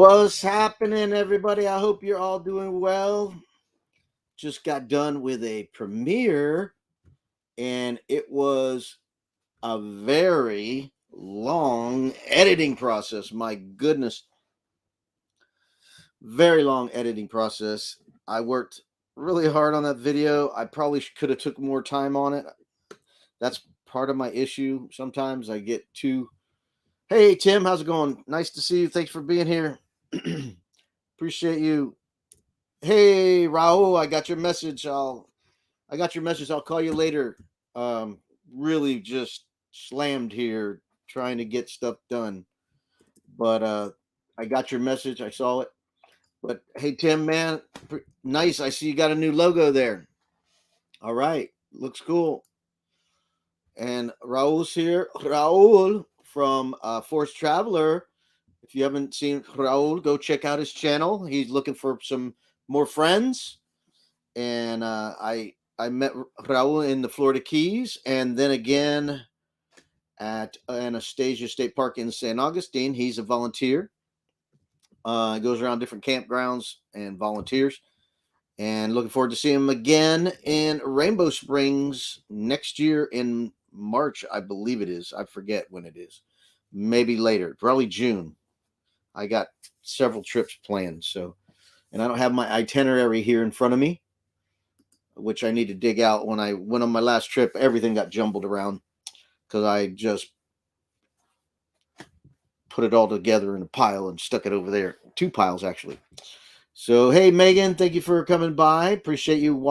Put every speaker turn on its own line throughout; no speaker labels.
What's happening, everybody? I hope you're all doing well. Just got done with a premiere, and it was a very long editing process. My goodness, very long editing process. I worked really hard on that video. I probably could have took more time on it. That's part of my issue. Sometimes I get too. Hey, Tim, how's it going? Nice to see you. Thanks for being here. Appreciate you. Hey, Raul, I got your message. I got your message. I'll call you later. Um, really just slammed here trying to get stuff done. But I got your message. I saw it. But hey, Tim, man, nice. I see you got a new logo there. All right, looks cool. And Raul's here. Raul from Force Traveler. If you haven't seen Raul, go check out his channel. He's looking for some more friends. And I met Raul in the Florida Keys, and then again at Anastasia State Park in San Augustine. He's a volunteer. Goes around different campgrounds and volunteers. And looking forward to seeing him again in Rainbow Springs next year in March, I believe it is. I forget when it is. Maybe later, probably June. I got several trips planned, so and I don't have my itinerary here in front of me, which I need to dig out. When I went on my last trip, everything got jumbled around because I just put it all together in a pile and stuck it over there. Two piles, actually. So, hey, Megan, thank you for coming by. Appreciate you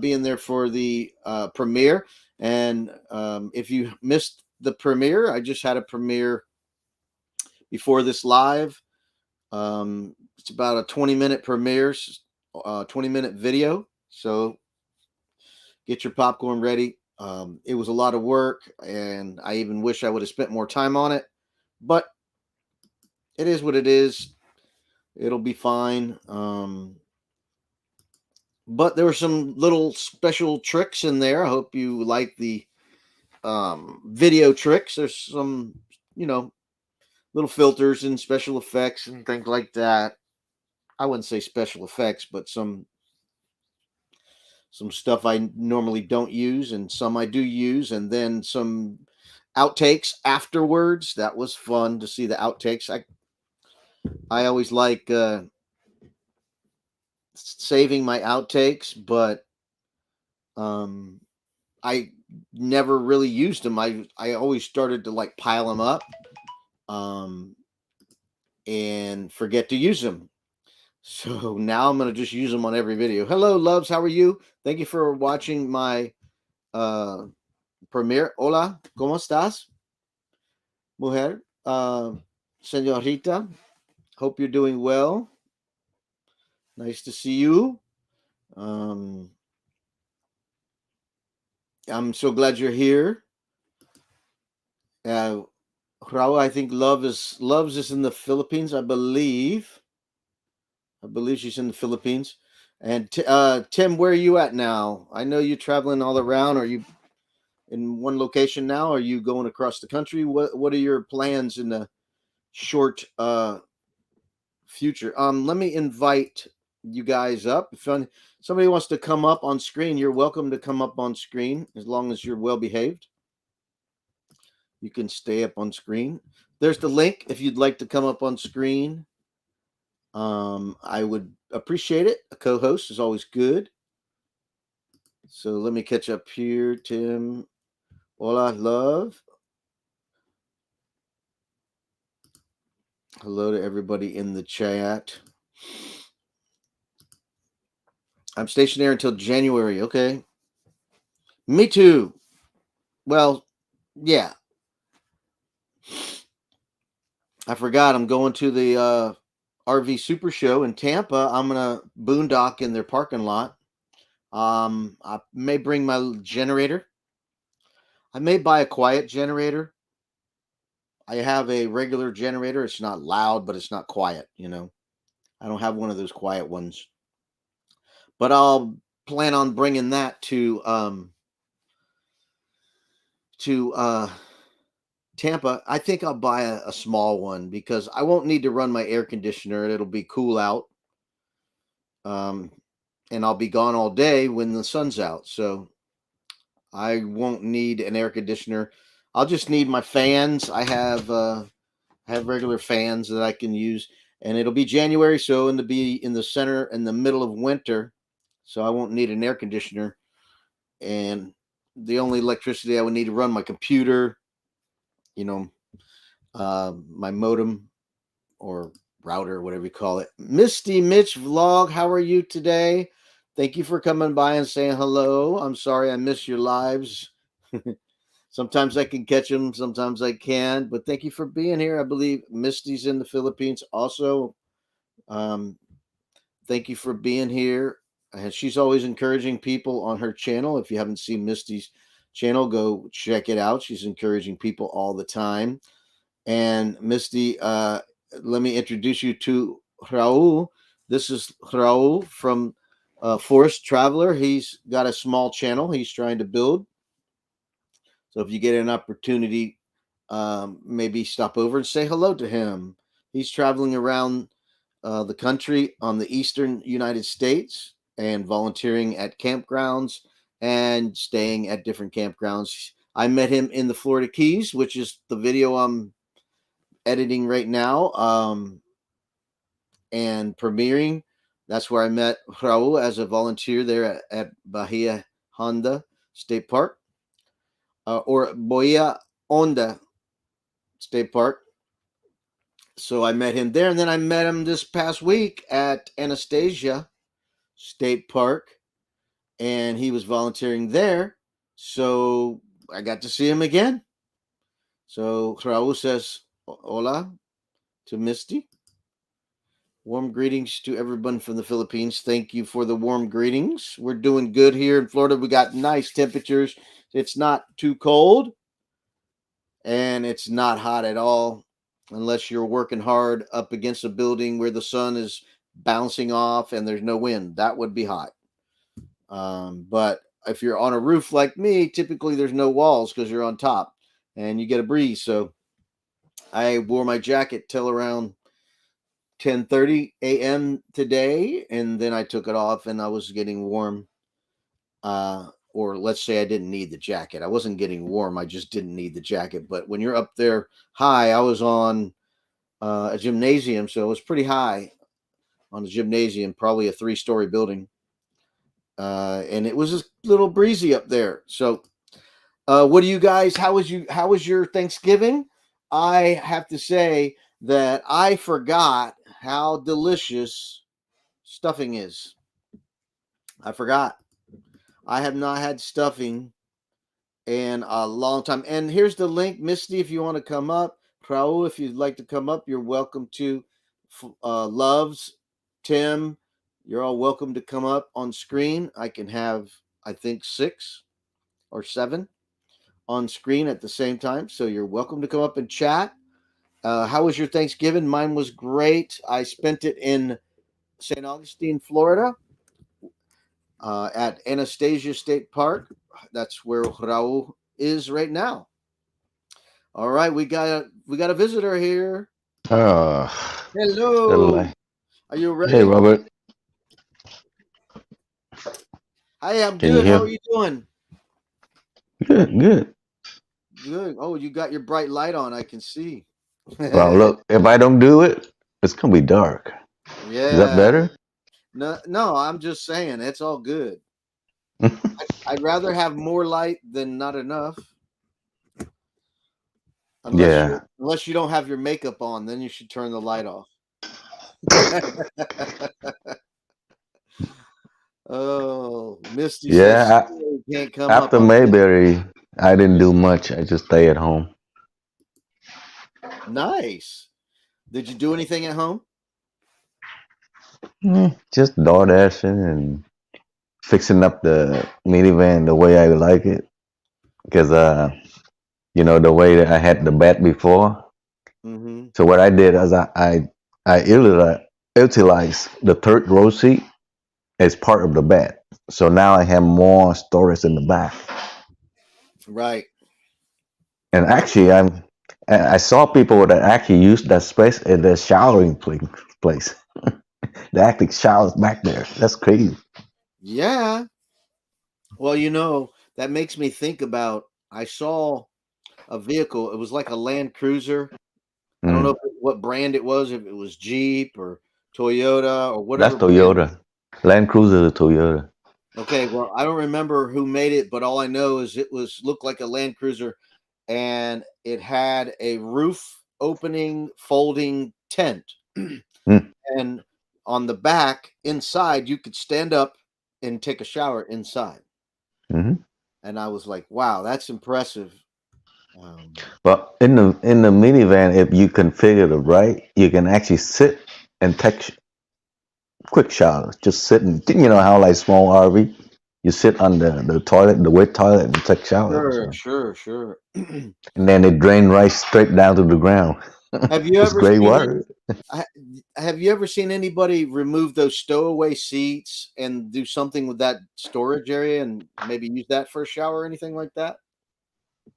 being there for the premiere. And if you missed the premiere, I just had a premiere before this live. It's about a 20-minute premiere, 20-minute video. So get your popcorn ready. It was a lot of work, and I even wish I would have spent more time on it. But it is what it is. It'll be fine. But there were some little special tricks in there. I hope you like the video tricks. There's some, little filters and special effects and things like that. I wouldn't say special effects, but some stuff I normally don't use and some I do use, and then some outtakes afterwards. That was fun to see the outtakes. I always like saving my outtakes, but I never really used them. I always started to like pile them up and forget to use them. So now I'm going to just use them on every video. Hello, loves. How are you? Thank you for watching my premiere. Hola, ¿cómo estás? Mujer, señorita. Hope you're doing well. Nice to see you. I'm so glad you're here. Raul, I think Loves is in the Philippines, I believe. I believe she's in the Philippines. And Tim, where are you at now? I know you're traveling all around. Are you in one location now? Are you going across the country? What are your plans in the short future? Let me invite you guys up. If somebody wants to come up on screen, you're welcome to come up on screen as long as you're well behaved. You can stay up on screen. There's the link if you'd like to come up on screen. I would appreciate it. A co-host is always good. So let me catch up here, Tim. Hola, love. Hello to everybody in the chat. I'm stationed there until January. Okay. Me too. Well, yeah. I forgot I'm going to the RV Super Show in Tampa. I'm gonna boondock in their parking lot. I may bring my generator. I may buy a quiet generator. I have a regular generator. It's not loud, but it's not quiet. I don't have one of those quiet ones. But I'll plan on bringing that to Tampa, I think I'll buy a small one because I won't need to run my air conditioner. It'll be cool out. Um, and I'll be gone all day when the sun's out. So I won't need an air conditioner. I'll just need my fans. I have regular fans that I can use, and it'll be January, so it'll be in the center in the middle of winter, so I won't need an air conditioner. And the only electricity I would need to run my computer, you know, my modem or router, whatever you call it. Misty Mitch Vlog, how are you today? Thank you for coming by and saying hello. I'm sorry I missed your lives. Sometimes I can catch them, sometimes I can. But thank you for being here. I believe Misty's in the Philippines also. Um, Thank you for being here. And she's always encouraging people on her channel. If you haven't seen Misty's channel, go check it out. She's encouraging people all the time. And Misty, let me introduce you to Raul. This is Raul from Forest Traveler. He's got a small channel he's trying to build. So if you get an opportunity, maybe stop over and say hello to him. He's traveling around the country on the eastern United States and volunteering at campgrounds and staying at different campgrounds. I met him in the Florida Keys, which is the video I'm editing right now and premiering. That's where I met Raul as a volunteer there at Bahia Honda State Park or Boia Honda State Park. So I met him there, and then I met him this past week at Anastasia State Park, and he was volunteering there. So I got to see him again. So Raul says hola to Misty. Warm greetings to everyone from the Philippines. Thank you for the warm greetings. We're doing good here in Florida. We got nice temperatures. It's not too cold, and it's not hot at all unless you're working hard up against a building where the sun is bouncing off and there's no wind. That would be hot. But if you're on a roof like me, typically there's no walls because you're on top and you get a breeze. So I wore my jacket till around 10:30 a.m. today, and then I took it off and I was getting warm. Or let's say I didn't need the jacket. I wasn't getting warm. I just didn't need the jacket. But when you're up there high, I was on a gymnasium, so it was pretty high on the gymnasium, probably a 3-story building. And it was a little breezy up there. So, what do you guys? How was your Thanksgiving? I have to say that I forgot how delicious stuffing is. I forgot. I have not had stuffing in a long time. And here's the link, Misty, if you want to come up. Raul, if you'd like to come up, you're welcome to. Loves, Tim, you're all welcome to come up on screen. I can have, I think, 6 or 7 on screen at the same time. So you're welcome to come up and chat. How was your Thanksgiving? Mine was great. I spent it in St. Augustine, Florida, at Anastasia State Park. That's where Raul is right now. All right, we got a visitor here.
Uh,
Hello.
Hello.
Are you
Hey,
ready?
Robert.
Hi, I'm
Can you
good. How are
hear?
you doing?
Good, good.
Good. Oh, you got your bright light on. I can see.
Well, look, if I don't do it, it's gonna be dark. Is that
Yeah.
better?
No, no, I'm just saying it's all good. I'd rather have more light than not enough.
Yeah,
Unless you don't have your makeup on, then you should turn the light off. Oh, Misty says
yeah.
you can't come up.
After
I'm
Mayberry, I didn't do much. I just stay at home.
nice. Did you do anything at home?
Just door dashing and fixing up the minivan the way I like it. Because the way that I had the bat before.
Mm-hmm.
So what I did is I utilized the third row seat as part of the bed. So now I have more storage in the back.
Right.
And
Right.
actually, I'm I saw people that actually use that space in their showering place. They actually showers back there. That's crazy.
Yeah. Well, that makes me think about I saw a vehicle. It was like a Land Cruiser. I don't know
Mm.
what brand it was, if it was Jeep or Toyota or
That's
whatever brand.
Toyota. Land Cruiser is Toyota.
Okay, well, I don't remember who made it, but all I know is it was looked like a Land Cruiser, and it had a roof opening folding tent.
Mm.
And on the back inside you could stand up and take a shower inside.
Hmm.
And I was like, wow, that's impressive. Um,
But in the minivan, if you configure it right, you can actually sit and take quick showers. Just sit and how like small RV, you sit on the toilet, the wet toilet, and take showers.
sure,
So.
sure, sure.
And then it drain right straight down to the ground.
Have you
It's
ever
great
seen any
water.
ha- have you ever seen anybody remove those stowaway seats and do something with that storage area and maybe use that for a shower or anything like that?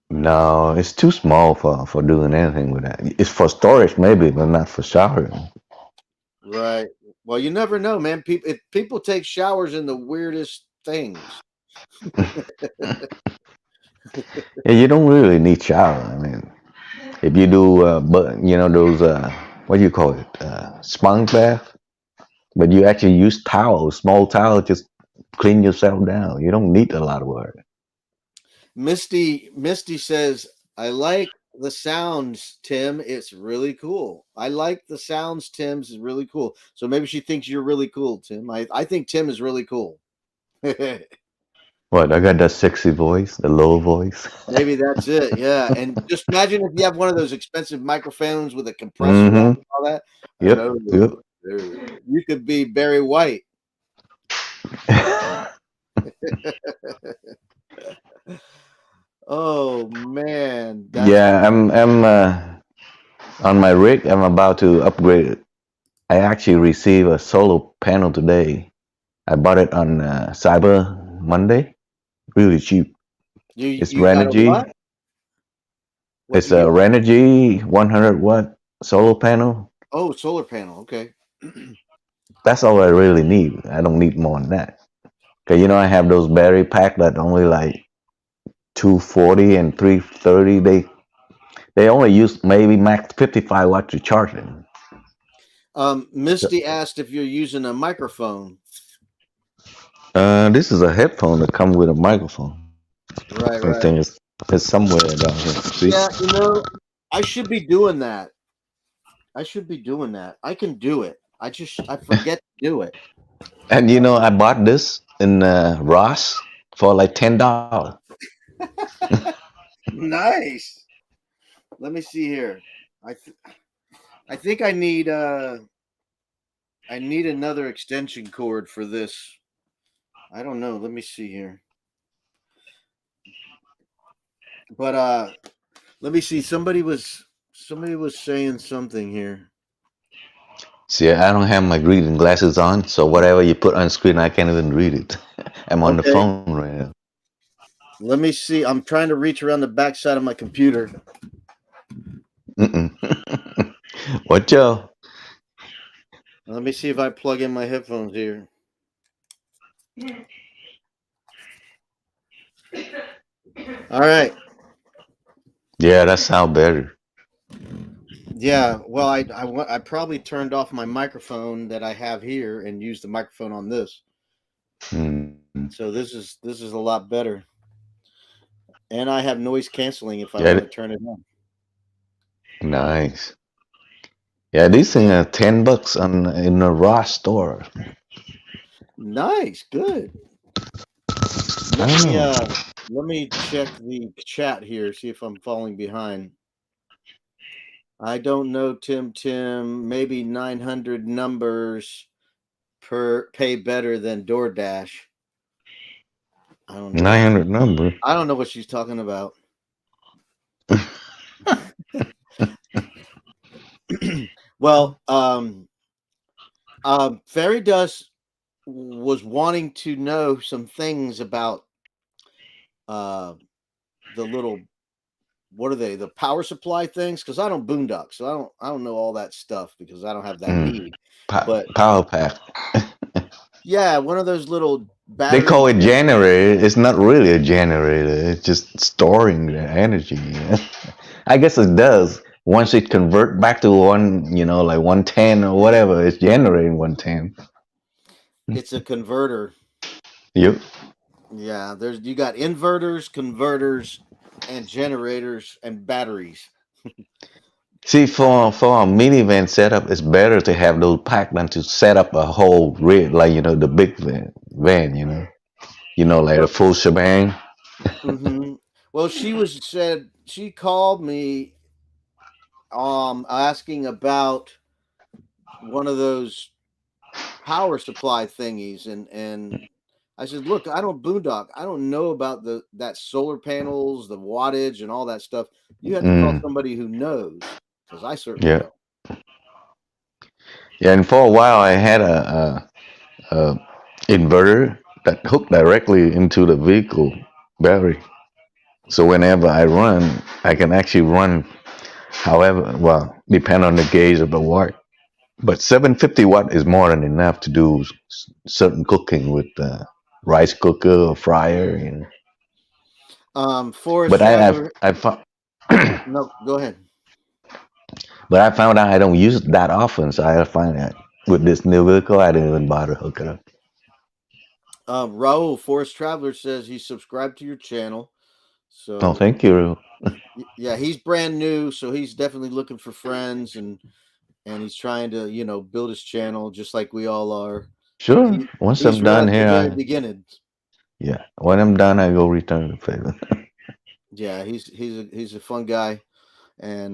No, it's too small for doing anything with that. It's for storage maybe, but not for showering.
Right. Well, you never know, man. People take showers in the weirdest things.
Yeah, you don't really need shower. I mean, if you do, but those what do you call it, sponge bath, but you actually use towels, small towels, just clean yourself down. You don't need a lot of water.
Misty says, "I like the sounds, Tim. It's really cool. I like the sounds, Tim's is really cool." So maybe she thinks you're really cool, Tim. I think Tim is really cool.
What? I got that sexy voice, the low voice.
Maybe that's it. Yeah, and just imagine if you have one of those expensive microphones with a compressor on
Mm-hmm.
and all that.
Yep.
Oh,
Yep.
you could be Barry White. Oh man, that's
Yeah, I'm on my rig. I'm about to upgrade it. I actually received a solar panel today. I bought it on Cyber Monday, really cheap. It's
you got a what?
Renogy.
What
It's
you
a
get?
Renogy 100-watt solar panel.
Oh, solar panel. Okay.
That's all I really need. I don't need more than that. Cause I have those battery pack that only like 240 and 330. They only use maybe max 55 watts to charge them. So,
Misty asked if you're using a microphone.
this is a headphone that comes with a microphone.
Right,
I
right.
think it's somewhere down here. See?
Yeah, I should be doing that. I should be doing that. I can do it. I forget to do it.
And I bought this in Ross for like $10.
Nice. Let me see here. I th- I think I need another extension cord for this. I don't know. Let me see here. But let me see. Somebody was saying something here.
See, I don't have my reading glasses on, so whatever you put on screen, I can't even read it. I'm on the
Okay.
phone right now.
Let me see. I'm trying to reach around the backside of my computer.
Mm-mm. What, Joe?
Let me see if I plug in my headphones here. All right.
Yeah, that sounds better.
Yeah. Well, I probably turned off my microphone that I have here and used the microphone on this.
Mm.
So this is a lot better. And I have noise canceling if I
Yeah,
want to turn it on.
nice. Yeah, these things are $10 on in a Ross store.
Nice. Good.
I
Let
don't
me
know.
check the chat here, see if I'm falling behind. I don't know, Tim. Maybe 900 numbers per pay better than DoorDash. I don't know what
900 number.
I don't know what she's talking about. Well, Fairy Dust was wanting to know some things about uh the little what are they? The power supply things? Because I don't boondock, so I don't know all that stuff because I don't have that
Mm.
need. But
Power pack.
yeah, one of those little
They
battery
call it
things.
generator. It's not really a generator. It's just storing the energy. I guess it does. Once it convert back to one, like 110 or whatever, it's generating 110.
It's a converter.
Yep.
Yeah, there's you got inverters, converters, and generators and batteries.
See, for a minivan setup, it's better to have those packed than to set up a whole rig, like the big van, like a
Well,
full shebang.
well, she called me asking about one of those power supply thingies, and I said, look, I don't boondock. I don't know about that solar panels, the wattage, and all that stuff. You have to call
Mm,
somebody who knows, because I certainly
yeah,
don't.
yeah. And for a while, I had a inverter that hooked directly into the vehicle battery. So whenever I run, I can actually run. However, well, depend on the gauge of the watt. But 750 watt is more than enough to do certain cooking with rice cooker or fryer.
Forest
But
Traveler,
I found,
no, go ahead.
but I found out I don't use it that often. So I find that with this new vehicle, I didn't even bother hooking up.
Raul, Forest Traveler says he subscribed to your channel.
Oh,
So
thank you.
yeah, he's brand new, so he's definitely looking for friends, and he's trying to build his channel just like we all are.
Sure.
He
Once
he's
I'm
right
done
at the
here,
very beginning.
yeah. When I'm done, I go return the favor.
Yeah, he's a fun guy, and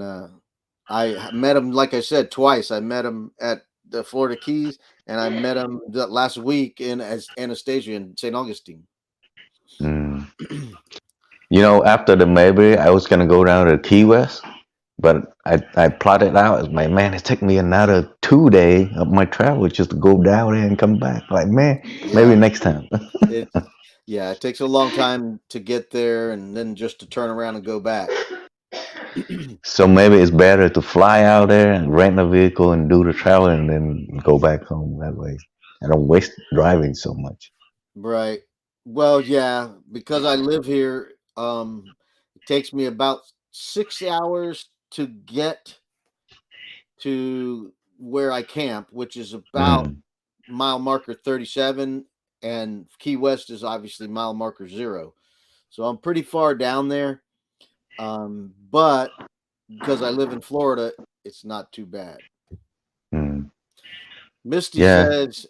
met him like I said twice. I met him at the Florida Keys, and I met him last week in as Anastasia in St. Augustine.
Mm. After the Mayberry, I was gonna go down to Key West, but I plotted out as my man. It took me another 2 day of my travel just to go down there and come back. Like man, maybe
Yeah,
next time.
it yeah, it takes a long time to get there, and then just to turn around and go back.
So maybe it's better to fly out there and rent a vehicle and do the travel and then go back home that way. I don't waste driving so much.
Right. Well, yeah, because I live here, it takes me about 6 hours to get to where I camp, which is about
Mm,
mile marker 37, and Key West is obviously mile marker 0. So I'm pretty far down there. But because I live in Florida, it's not too bad.
mm.
Misty
Yeah.
says,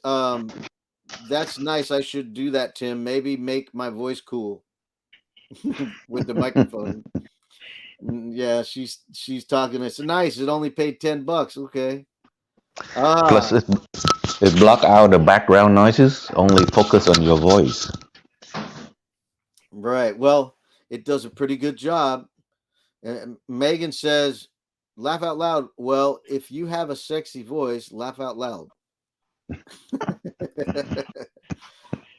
that's nice. I should do that, Tim. Maybe make my voice cool with the microphone. Yeah, she's talking. It's nice. It only paid $10. Okay.
Plus,
Ah,
it block out the background noises. Only focus on your voice.
right. Well, it does a pretty good job. And Megan says, laugh out loud. Well, if you have a sexy voice, laugh out loud.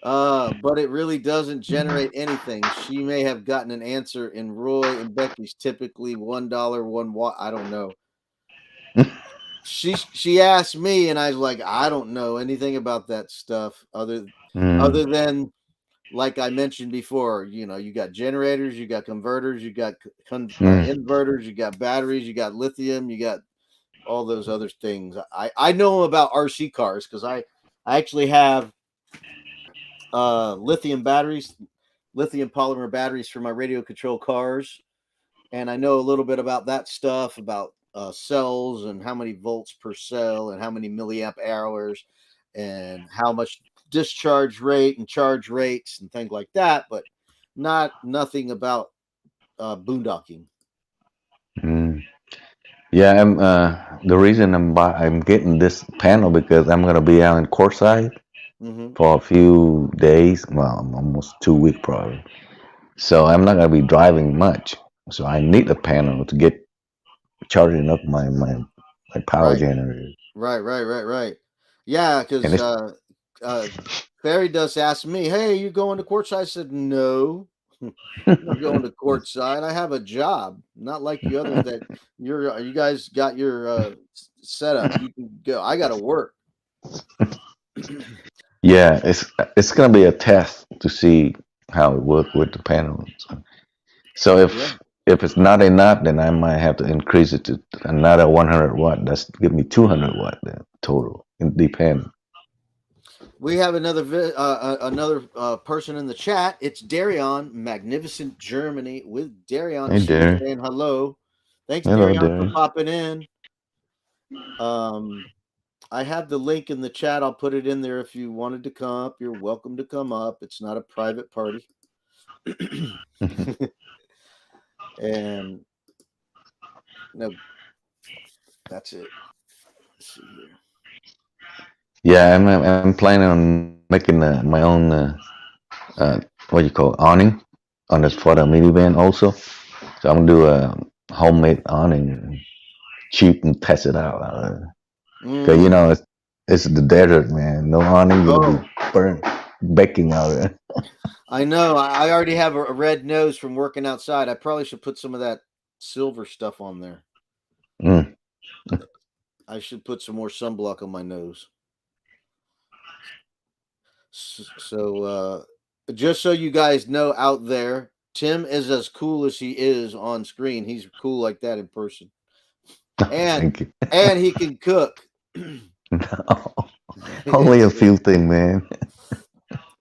But it really doesn't generate anything. She may have gotten an answer in Roy and Becky's typically $1, 1 watt. I don't know. She asked me, and I was like, I don't know anything about that stuff other
Mm,
than like I mentioned before. You got generators, you got converters, you got
mm,
inverters, you got batteries, you got lithium, you got all those other things. I know about RC cars because I actually have lithium batteries, lithium polymer batteries for my radio control cars, and I know a little bit about that stuff about cells and how many volts per cell and how many milliamp hours and how much discharge rate and charge rates and things like that, but nothing about boondocking.
mm. Yeah, the reason I'm getting this panel because I'm gonna be out in Courtside
Hmm.
for a few days. Well, almost 2 weeks probably. So I'm not gonna be driving much. So I need a panel to get charging up my power
Right,
generator.
right. Yeah,
And
because
it's
uh, Fairy Dust asked me, "Hey, you going to Quartz?" I said, "No." I'm not going to courtside. I have a job, not like you others that you guys got your setup. You can go. I got to work.
Yeah, it's gonna be a test to see how it works with the panel. So
Yeah.
if it's not enough, then I might have to increase it to another 100 watt. That's give me 200 watt then total. It depends.
We have another person in the chat. It's Darion, Magnificent Germany with Darion.
Hey
See you
there.
saying hello. Thanks,
Hello
Darion, for
there.
popping in. Um, I have the link in the chat. I'll put it in there if you wanted to come up. You're welcome to come up. It's not a private party. And no, that's it. Let's see here.
Yeah, I'm planning on making my own uh, what you call awning on this for the minivan also. So I'm gonna do a homemade awning, cheap and test it out. Cause you know
Mm.
it's the desert, man. No awning, you'll be
Oh,
burnt, baking out there.
I know. I already have a red nose from working outside. I probably should put some of that silver stuff on there.
Mm.
I should put some more sunblock on my nose. So, just so you guys know out there, Tim is as cool as he is on screen. He's cool like that in person, and
Thank you.
and he can cook.
No, only a few things, man.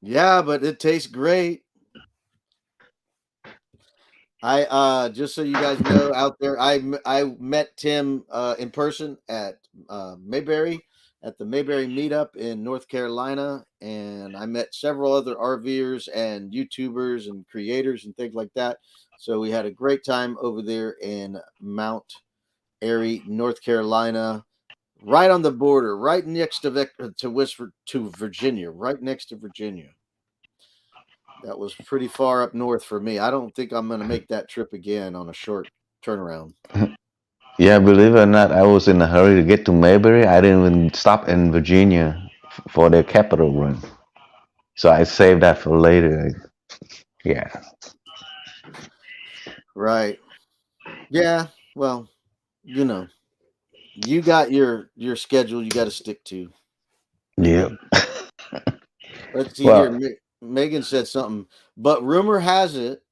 Yeah, but it tastes great. I just so you guys know out there, I met Tim in person at Mayberry at the Mayberry meetup in North Carolina, and I met several other RVers and YouTubers and creators and things like that. So we had a great time over there in Mount Airy, North Carolina, right on the border, right next to Virginia, right next to Virginia. That was pretty far up north for me. I don't think I'm going to make that trip again on a short turnaround.
Yeah, believe it or not, I was in a hurry to get to Mayberry. I didn't even stop in Virginia for their capital run. So I saved that for later. Yeah.
Right. Yeah. Well, you know, you got your schedule you got to stick to.
Yep.
Let's see here.
Well,
Megan said something, but rumor has it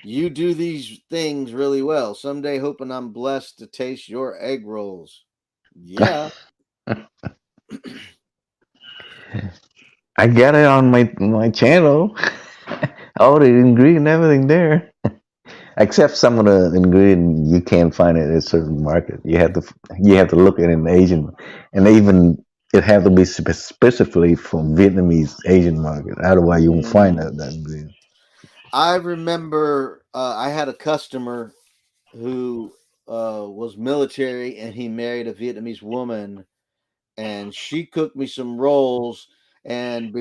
you do these things really well. Someday, hoping I'm blessed to taste your egg rolls. Yeah.
I got it on my channel. All the ingredient, everything there. Except some of the ingredient you can't find it in a certain market. You have to look at it in Asian, and even it have to be specifically for Vietnamese Asian market. Otherwise, you won't find
Mm.
that ingredient.
I remember I had a customer who was military and he married a Vietnamese woman and she cooked me some rolls and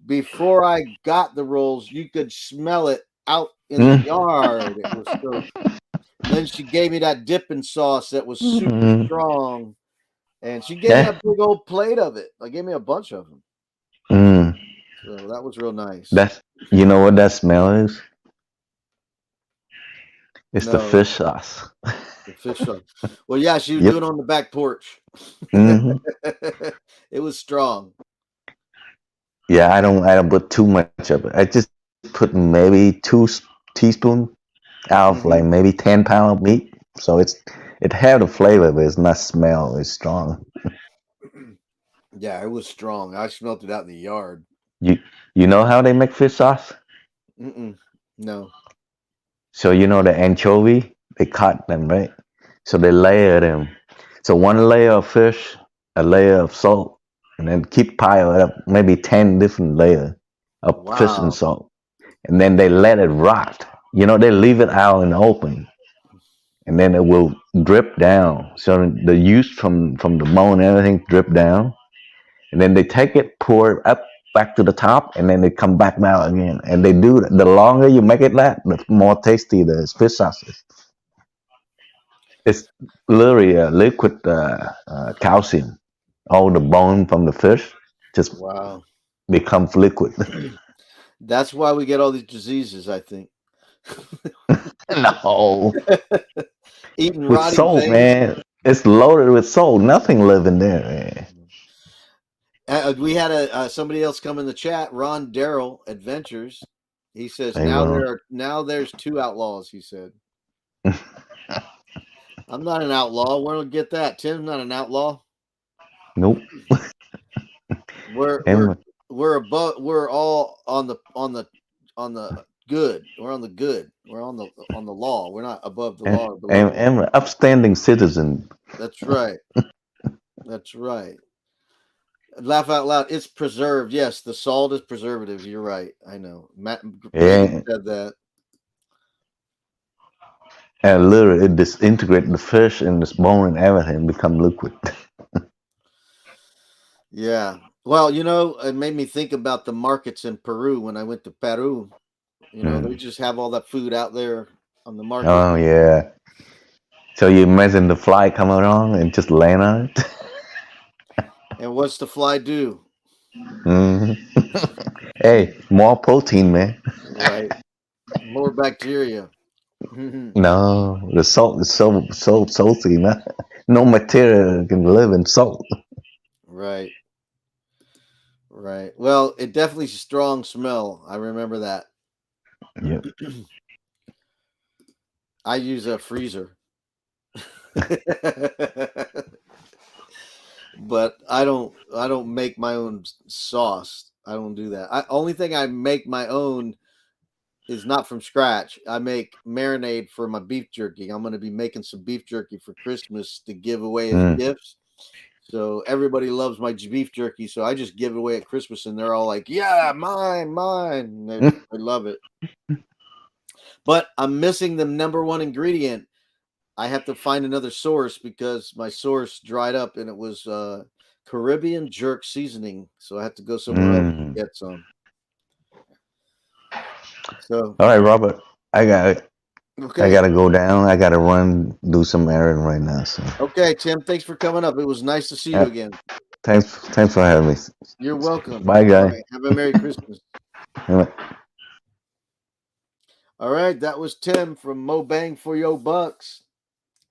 before I got the rolls you could smell it out in the
Mm.
yard. It was so and then she gave me that dipping sauce that was super
Mm.
strong and she gave me a
Yeah.
big old plate of it. Like gave me a bunch of them.
Mm.
So that was real nice.
That's you know what that smell is? It's the
No,
fish sauce.
the fish sauce. Well, yeah, she was
Yep.
doing it on the back porch.
Hmm.
It was strong.
Yeah, I don't put too much of it. I just put maybe teaspoon out of like
Hmm.
maybe 10 pound of meat. So it have the flavor, but it's not smell. It's strong.
Yeah, it was strong. I smelt it out in the yard.
You you know how they make fish sauce?
Mm-mm. No.
So you know the anchovy, they cut them, right? So they layer them. So one layer of fish, a layer of salt, and then keep pile it up, maybe 10 different layers of fish and
Wow.
salt. And then they let it rot. They leave it out in the open, and then it will drip down. So the juice from the bone and everything drip down, and then they take it, pour it up back to the top, and then they come back down again. And they do that. The longer you make it that, the more tasty the fish sauce is. It's literally a liquid calcium. All the bone from the fish just
Wow.
becomes liquid.
That's why we get all these diseases, I think.
No,
Eating
with
rotting
salt,
things.
man. It's loaded with salt. Nothing live in there, man.
We had a somebody else come in the chat. Ron Darrell Adventures. He says
Hey,
now
Ron.
there's two outlaws. He said, "I'm not an outlaw. Where do get that? Tim's not an outlaw.
Nope.
We're we're
Em-
we're above. We're all on the good. We're on the good. We're on the law. We're not above the law or below the law.
upstanding citizen.
That's right. That's right. Laugh out loud. It's preserved. Yes, the salt is preservative. You're right. I know. Manny
Yeah,
said that.
and literally it disintegrate the fish and this bone and everything become liquid.
Yeah. Well, it made me think about the markets in Peru when I went to Peru. They
Mm.
just have all that food out there on the market.
Oh yeah. So you imagine the fly come along and just land on it?
And what's the fly do?
Hmm. Hey, more protein, man.
Right. More bacteria. Right.
No, the salt is so salty, man. No material can live in salt.
Right. Well, it definitely is a strong smell. I remember that.
Yep.
I use a freezer. But I don't make my own sauce. I don't do that. Only thing I make my own is not from scratch. I make marinade for my beef jerky. I'm going to be making some beef jerky for Christmas to give away as
Mm.
gifts. So everybody loves my beef jerky, so I just give it away at Christmas, and they're all like, "Yeah, mine, mine." And they love it. But I'm missing the number one ingredient. I have to find another source because my source dried up, and it was Caribbean jerk seasoning. So I have to go somewhere else to
Mm.
get some. So
All right, Robert. I got I
okay,
gotta go down. I gotta run, do some errand right now. So,
okay, Tim. Thanks for coming up. It was nice to see you
uh,
again.
thanks for having me.
You're welcome.
Bye,
All
guy.
right. Have a Merry Christmas.
All
All right. That was Tim from Mo Bang for Yo Bucks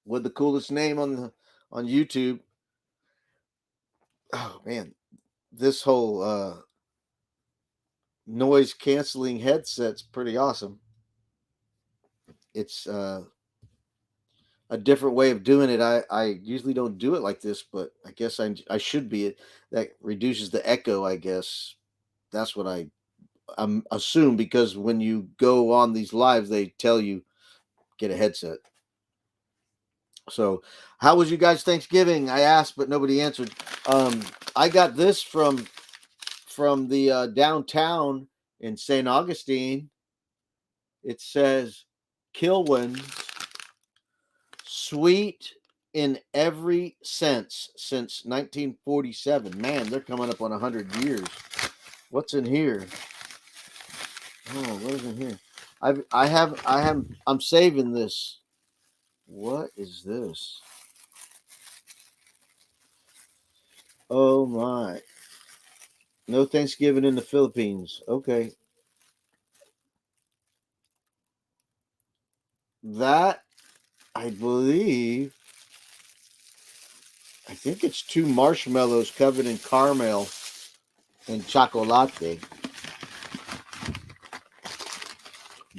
with the coolest name on YouTube. Oh man, this whole noise canceling headset's pretty awesome. It's a different way of doing it. I usually don't do it like this, but I guess I should be. That reduces the echo. I guess that's what I'm assume because when you go on these lives, they tell you get a headset. So, how was you guys Thanksgiving? I asked, but nobody answered. Um, I got this from the downtown in St. Augustine. It says Kilwins, sweet in every sense since 1947. Man, they're coming up on 100 years. What's in here? Oh, what is in here? I'm saving this. What is this? Oh my. No Thanksgiving in the Philippines. Okay. That I believe I think it's two marshmallows covered in caramel and chocolate.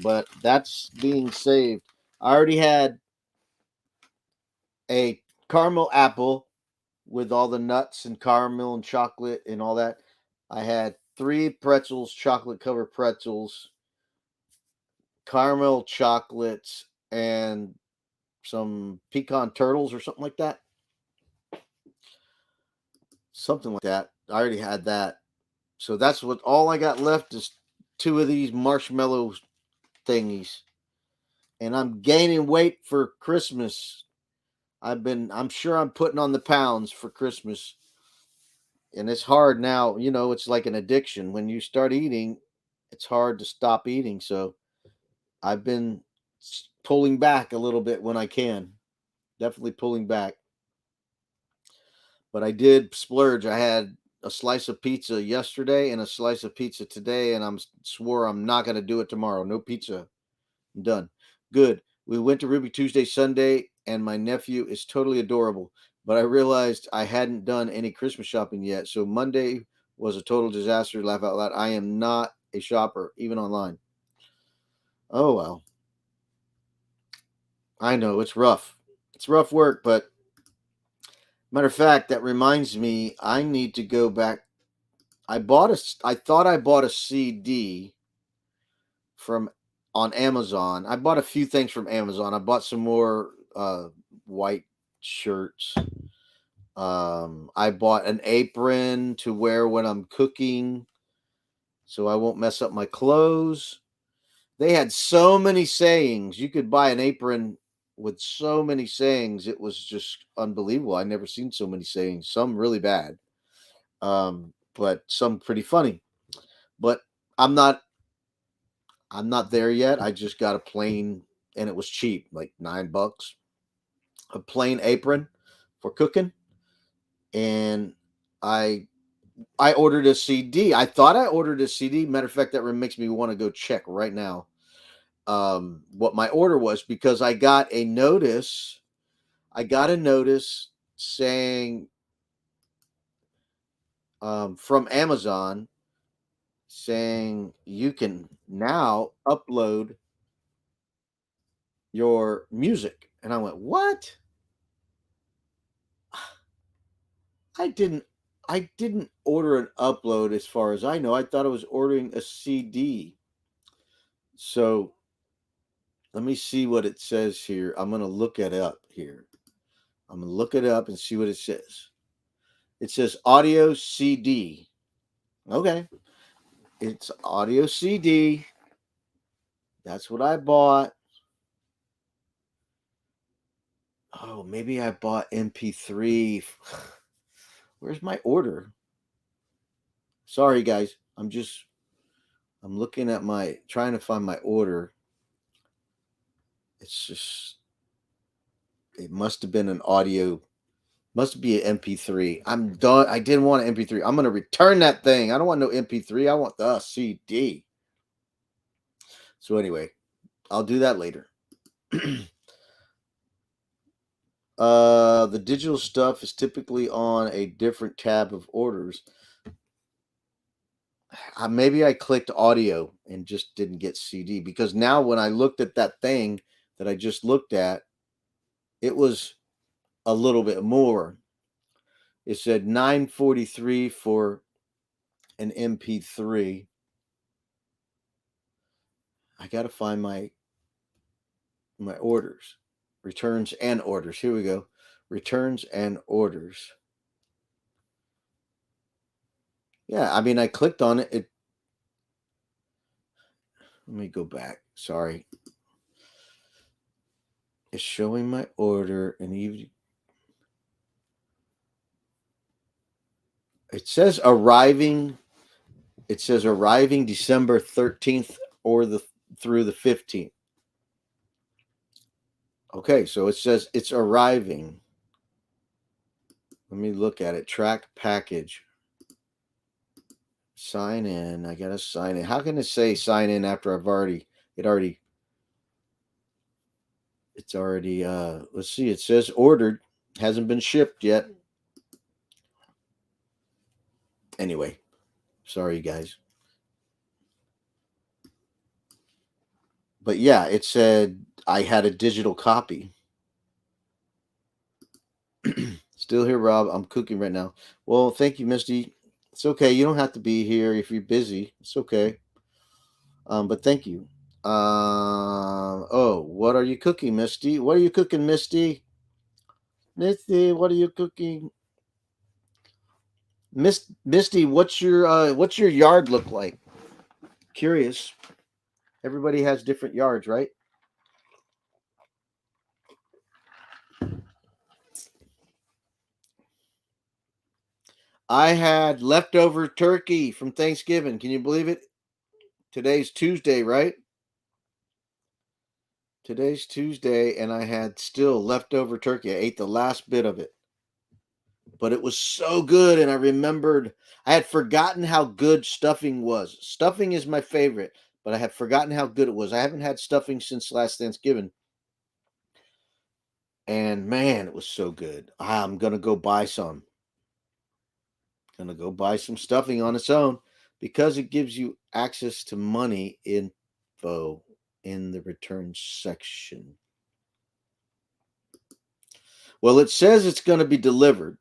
But that's being saved. I already had a caramel apple with all the nuts and caramel and chocolate and all that. I had three pretzels, chocolate covered pretzels, caramel chocolates, and some pecan turtles or something like that. Something like that. I already had that. So that's what all I got left is two of these marshmallow thingies. And I'm gaining weight for Christmas. I'm sure I'm putting on the pounds for Christmas. And it's hard now, it's like an addiction. When you start eating, it's hard to stop eating. So I've been pulling back a little bit when I can. Definitely pulling back. But I did splurge. I had a slice of pizza yesterday and a slice of pizza today, and I'm swore I'm not going to do it tomorrow. No pizza. I'm done. Good. We went to Ruby Tuesday Sunday, and my nephew is totally adorable. But I realized I hadn't done any Christmas shopping yet, so Monday was a total disaster. Laugh out loud. I am not a shopper, even online. Oh well. I know it's rough. It's rough work, but matter of fact, that reminds me, I need to go back. I thought I bought a CD from on Amazon. I bought a few things from Amazon. I bought some more white shirts. I bought an apron to wear when I'm cooking, so I won't mess up my clothes. They had so many sayings. You could buy an apron with so many sayings. It was just unbelievable. I never seen so many sayings. Some really bad, but some pretty funny. But I'm not. I'm not there yet. I just got a plain, and it was cheap, like $9. A plain apron for cooking, and I I ordered a CD. I thought I ordered a CD. Matter of fact, that makes me want to go check right now what my order was, because I got a notice. I got a notice saying from Amazon saying you can now upload your music, and I went, "What? I didn't. I didn't order an upload, as far as I know. I thought I was ordering a CD." So let me see what it says here. I'm gonna look it up here. I'm gonna look it up and see what it says. It says audio CD. Okay, it's audio CD. That's what I bought. Oh, maybe I bought MP3. Where's my order? Sorry, guys. I'm looking at trying to find my order. It's just, it must have been an audio, must be an MP3. I'm done. I didn't want an MP3. I'm going to return that thing. I don't want no MP3. I want the CD. So anyway, I'll do that later. The digital stuff is typically on a different tab of orders. Maybe I clicked audio and just didn't get CD, because now when I looked at that thing that I just looked at, it was a little bit more. It said $9.43 for an MP3. I got to find my orders, returns and orders. Here we go. Returns and orders. Yeah, I mean, I clicked on it. Let me go back. Sorry. It's showing my order, and it says arriving. It says arriving December 13th or through the 15th. Okay, so it says it's arriving. Let me look at it. Track package. Sign in. I gotta sign in. How can it say sign in after it's already let's see, it says ordered. Hasn't been shipped yet. Anyway, sorry guys. But yeah, it said I had a digital copy. Still here, Rob. I'm cooking right now. Well, thank you, Misty. It's okay. You don't have to be here if you're busy. It's okay. But thank you. Oh, what are you cooking, Misty? What are you cooking, Misty? Misty, what are you cooking? Misty, what's your yard look like? Curious. Everybody has different yards, right? I had leftover turkey from Thanksgiving. Can you believe it? Today's Tuesday, right? Today's Tuesday, and I had still leftover turkey. I ate the last bit of it. but it was so good. And I remembered I had forgotten how good stuffing was. Stuffing is my favorite, but I had forgotten how good it was. I haven't had stuffing since last Thanksgiving. And man, it was so good. I'm going to go buy some. Going to go buy some stuffing on its own because it gives you access to money info in the return section. Well, it says it's going to be delivered.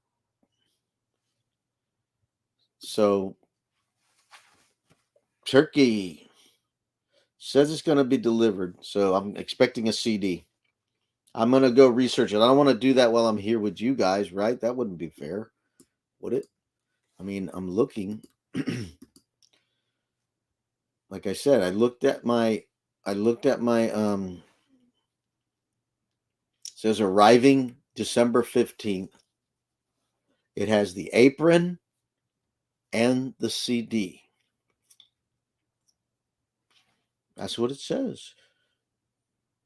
So, turkey says it's going to be delivered. So, I'm expecting a CD. I'm going to go research it. I don't want to do that while I'm here with you guys, right? That wouldn't be fair, would it? I mean, I'm looking. Like I said, I looked at my says arriving December 15th. It has the apron and the CD. That's what it says.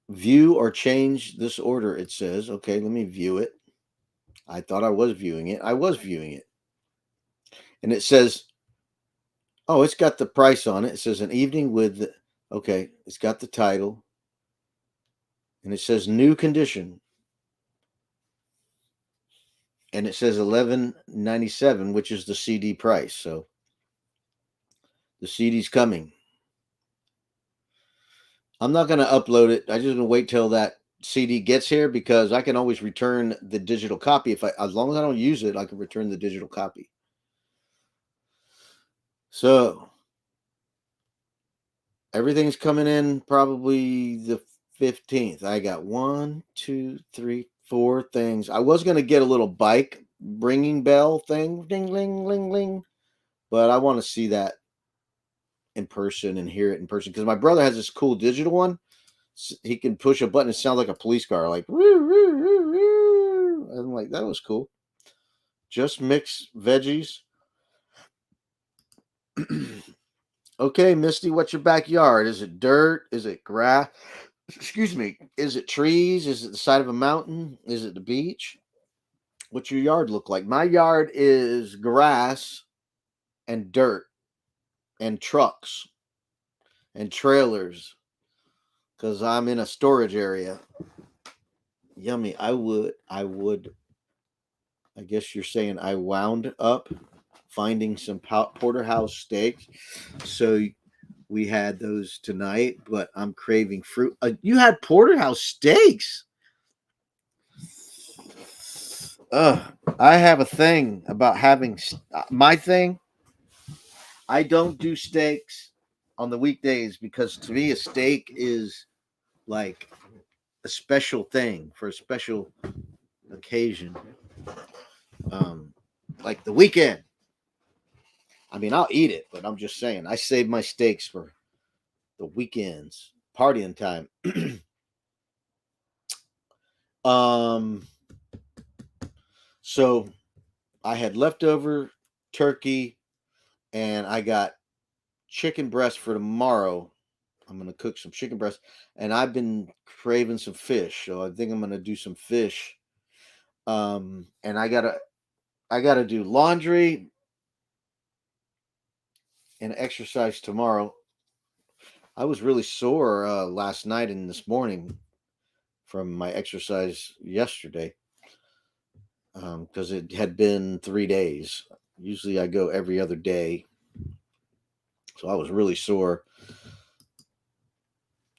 View or change this order, it says. Okay, let me view it. I thought I was viewing it. I was viewing it. And it says, oh, it's got the price on it. It says an evening with, okay, it's got the title. And it says new condition. And it says $11.97, which is the CD price. So the CD's coming. I'm not going to upload it. I'm just going to wait till that CD gets here because I can always return the digital copy. As long as I don't use it, I can return the digital copy. So everything's coming in probably the 15th. I got 1, 2, 3, 4 things. I was going to get a little bike ringing bell thing, ding, ling, ling, ling, but I want to see that in person and hear it in person because my brother has this cool digital one. He can push a button and sound like a police car, like woo, woo, woo, woo. I'm like, that was cool. Just mix veggies. Okay, Misty, what's your backyard? Is it dirt? Is it grass? Excuse me. Is it trees? Is it the side of a mountain? Is it the beach? What's your yard look like? My yard is grass and dirt and trucks and trailers because I'm in a storage area. Yummy. I guess you're saying I wound up finding some porterhouse steaks. So we had those tonight, but I'm craving fruit. You had porterhouse steaks? I have a thing about having my thing. I don't do steaks on the weekdays because to me a steak is like a special thing for a special occasion. Like the weekend. I mean, I'll eat it, but I'm just saying I save my steaks for the weekends, partying time. um, so I had leftover turkey, and I got chicken breast for tomorrow. I'm gonna cook some chicken breast, and I've been craving some fish, so I think I'm gonna do some fish. And I gotta do laundry and exercise tomorrow. I was really sore last night and this morning from my exercise yesterday because it had been 3 days. Usually I go every other day, so I was really sore.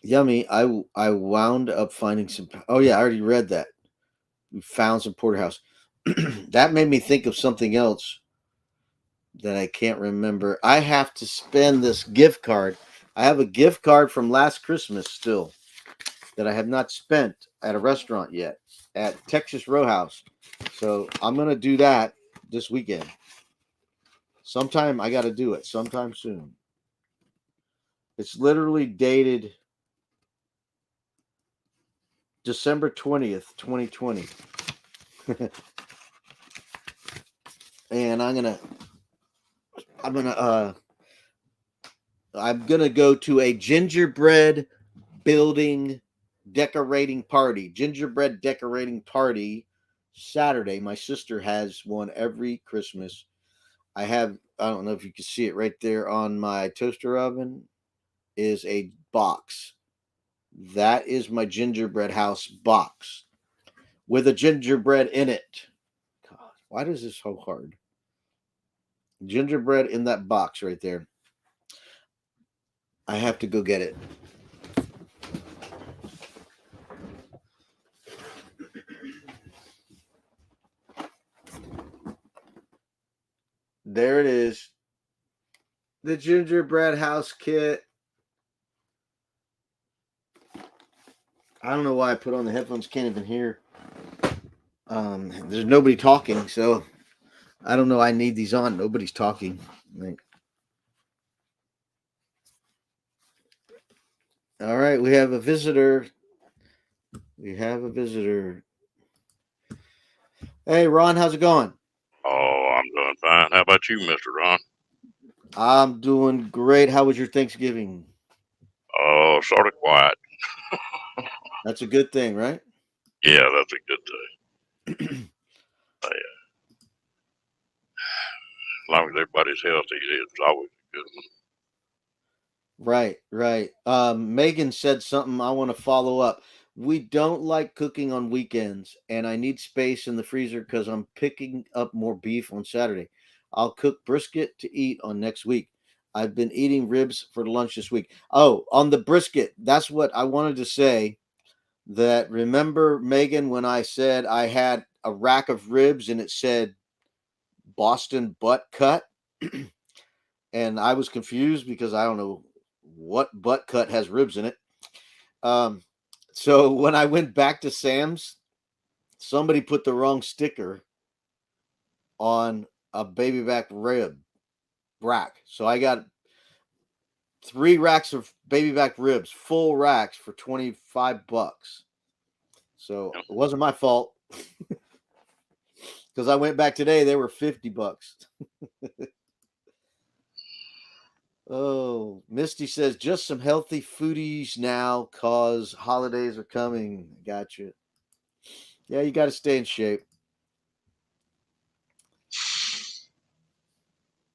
Yummy. I wound up finding some. Oh yeah, I already read that. We found some porterhouse. That made me think of something else that I can't remember. I have to spend this gift card. I have a gift card from last Christmas still that I have not spent at a restaurant yet at Texas Roadhouse. So I'm gonna do that this weekend. Sometime I got to do it. Sometime soon. It's literally dated December 20th, 2020. And I'm gonna go to a gingerbread building decorating party. Gingerbread decorating party Saturday. My sister has one every Christmas. I don't know if you can see it right there on my toaster oven, is a box. That is my gingerbread house box with a gingerbread in it. God, why is this so hard? Gingerbread in that box right there. I have to go get it. There it is. The gingerbread house kit. I don't know why I put on the headphones. Can't even hear. There's nobody talking, so I don't know. I need these on. Nobody's talking. Like, all right, we have a visitor. We have a visitor. Hey, Ron, how's it going?
Oh, I'm doing fine. How about you, Mr. Ron?
I'm doing great. How was your Thanksgiving?
Oh, sort of quiet.
That's a good thing, right?
Yeah, that's a good thing. Yeah, as long as everybody's healthy, it's always a good one.
Right, right. Megan said something I want to follow up. We don't like cooking on weekends, and I need space in the freezer because I'm picking up more beef on Saturday. I'll cook brisket to eat on next week. I've been eating ribs for lunch this week. Oh, on the brisket, that's what I wanted to say. That remember, Megan, when I said I had a rack of ribs and it said Boston butt cut? And I was confused because I don't know what butt cut has ribs in it. Um, so when I went back to Sam's, somebody put the wrong sticker on a baby back rib rack. So I got 3 racks of baby back ribs, full racks for $25. So
Yeah.
it wasn't my fault because I went back today, they were $50. Oh, Misty says just some healthy foodies now cause holidays are coming. Gotcha. Yeah, you got to stay in shape.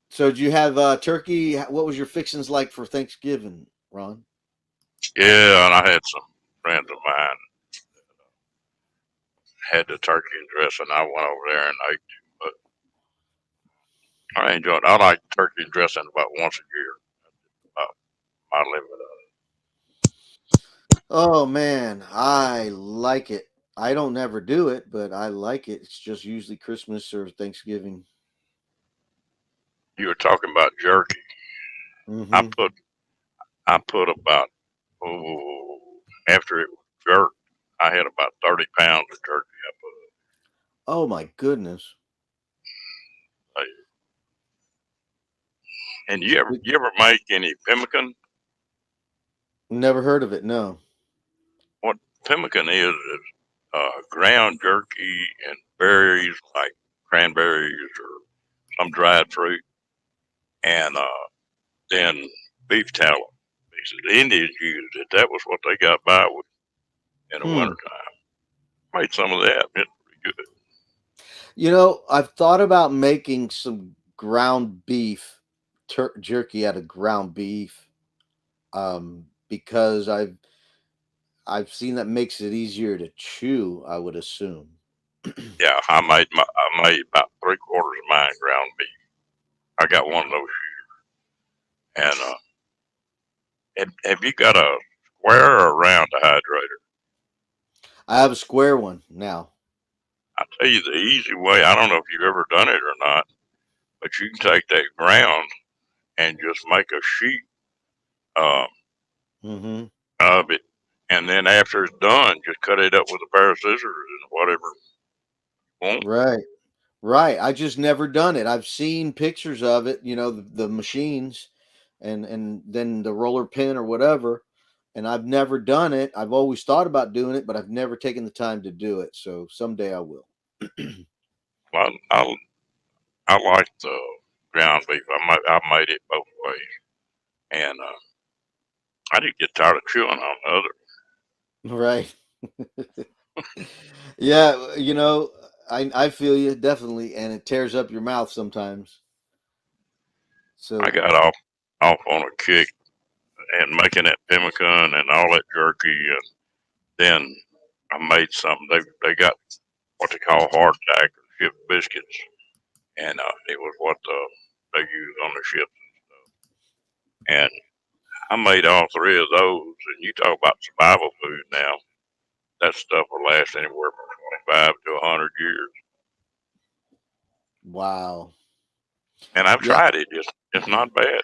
So, do you have turkey? What was your fixings like for Thanksgiving, Ron?
Yeah, and I had some friends of mine had the turkey and dressing. I went over there and ate it, but I enjoyed it. I like turkey and dressing about once a year. About my limit of
Oh man, I like it. I don't never do it, but I like it. It's just usually Christmas or Thanksgiving.
it. You were talking about jerky. I
Mm-hmm.
put I put about after it was jerked, I had about 30 pounds of jerky. I
Oh my goodness.
put. And you ever make any pemmican?
Never heard of it. No.
What pemmican is ground jerky and berries like cranberries or some dried fruit, and then beef tallow. Pieces. The Indians used it. That was what they got by with in the
Hmm.
wintertime. Made some of that. It's pretty good.
I've thought about making some ground beef jerky out of ground beef, because I've seen that makes it easier to chew. I would assume.
Yeah, I made about 3/4 of mine ground beef. I got one of those, and have you got a square or a round dehydrator?
I have a square one now.
I tell you the easy way. I don't know if you've ever done it or not, but you can take that ground and just make a sheet um,
Mm-hmm.
of it, and then after it's done, just cut it up with a pair of scissors and whatever you want.
Right. Right. I just never done it. I've seen pictures of it, the machines and then the roller pin or whatever. And I've never done it. I've always thought about doing it, but I've never taken the time to do it. So someday I will.
I like the ground beef. I made it both ways, and I didn't get tired of chewing on the other.
Right. Yeah, I feel you definitely, and it tears up your mouth sometimes.
I
So
got off on a kick and making that pemmican and all that jerky, and then I made some. They got what they call hardtack or ship biscuits, and it was what they use on the ship. And I made all three of those. And you talk about survival food now. That stuff will last anywhere from 25 to 100 years.
wow.
And I've
Yeah,
tried it. It's not bad.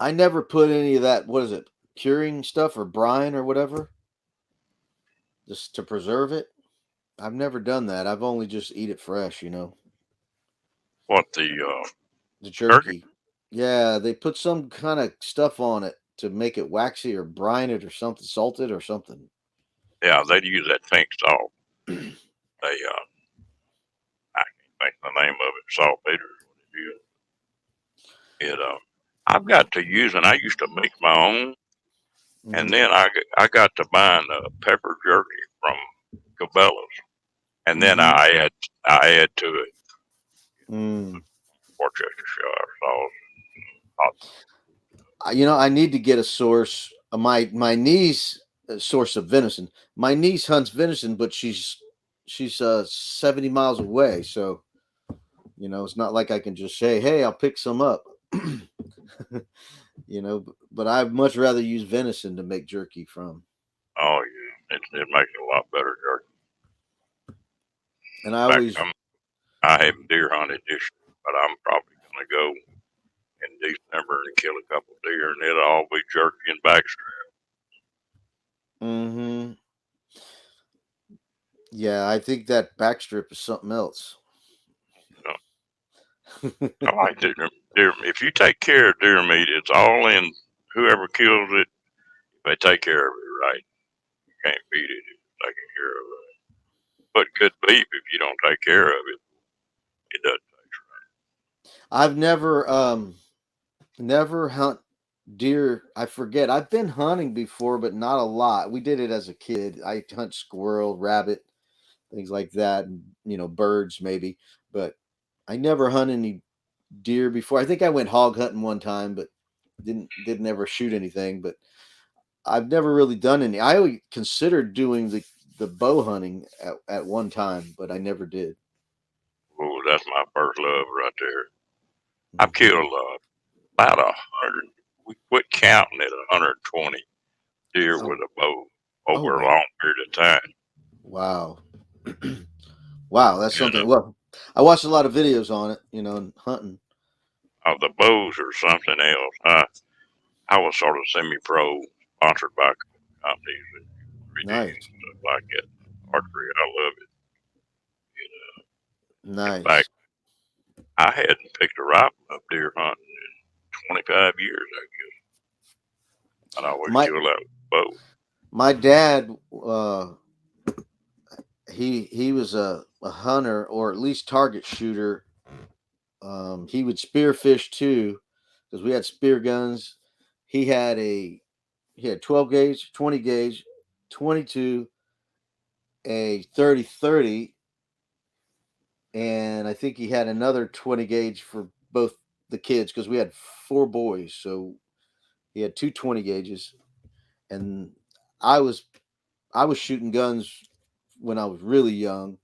I never put any of that. What is it? Curing stuff or brine or whatever, just to preserve it. I've never done that. I've only just eat it fresh.
What the
The
turkey?
jerky. Yeah, they put some kind of stuff on it to make it waxy or brine it or something, salted or something.
Yeah, they use that pink salt. They I can't think of the name of it. Saltpeter is what it is. It I've got to use, and I used to make my own, and
Hmm.
then I got to buying pepper jerky from Cabela's, and then
Hmm.
I add to it
Mm.
Worcestershire sauce, hot.
I need to get a source. My niece source of venison. My niece hunts venison, but she's 70 miles away, so it's not like I can just say, "Hey, I'll pick some up." But I'd much rather use venison to make jerky from.
Oh yeah, it makes a lot better jerky.
And I
In fact,
always
I haven't deer hunted this year, but I'm probably gonna go in December and kill a couple deer, and it'll all be jerky and backstrap.
hmm Yeah, I think that backstrip is something else.
You know, I like deer. If you take care of deer meat, it's all in. Whoever kills it, they take care of it right. You can't beat it if you take care of it. But good beef, if you don't take care of it, it doesn't taste
I've never hunt deer. I forget. I've been hunting before, but not a lot. We did it as a kid. I hunt squirrel, rabbit, things like that, and birds maybe. But I never hunt any deer before. I think I went hog hunting one time, but didn't ever shoot anything. But I've never really done any. I always considered doing the bow hunting at one time, but I never did.
right. Oh, that's my first love right there. I've
Hmm.
killed about 100. We quit counting at 120 deer with
Oh,
a bow
oh
over a
my!
long period of time.
Wow, wow, that's
And
something. Well, I watched a lot of videos on it, and hunting.
the bows or something else. I was sort of semi-pro, sponsored by companies that use 3D
Nice,
and stuff like that. Archery, I love it. In
nice.
fact, I hadn't picked a rifle up deer hunting in 25 years, I guess. I'd always
My
kill that bow.
my dad, he was a hunter or at least target shooter. He would spearfish too, because we had spear guns. He had a he had 12 gauge, 20 gauge, 22, a 30-30, and I think he had another 20 gauge for both the kids because we had four boys. So he had two 20 gauges, and I was I was shooting guns when I was really young,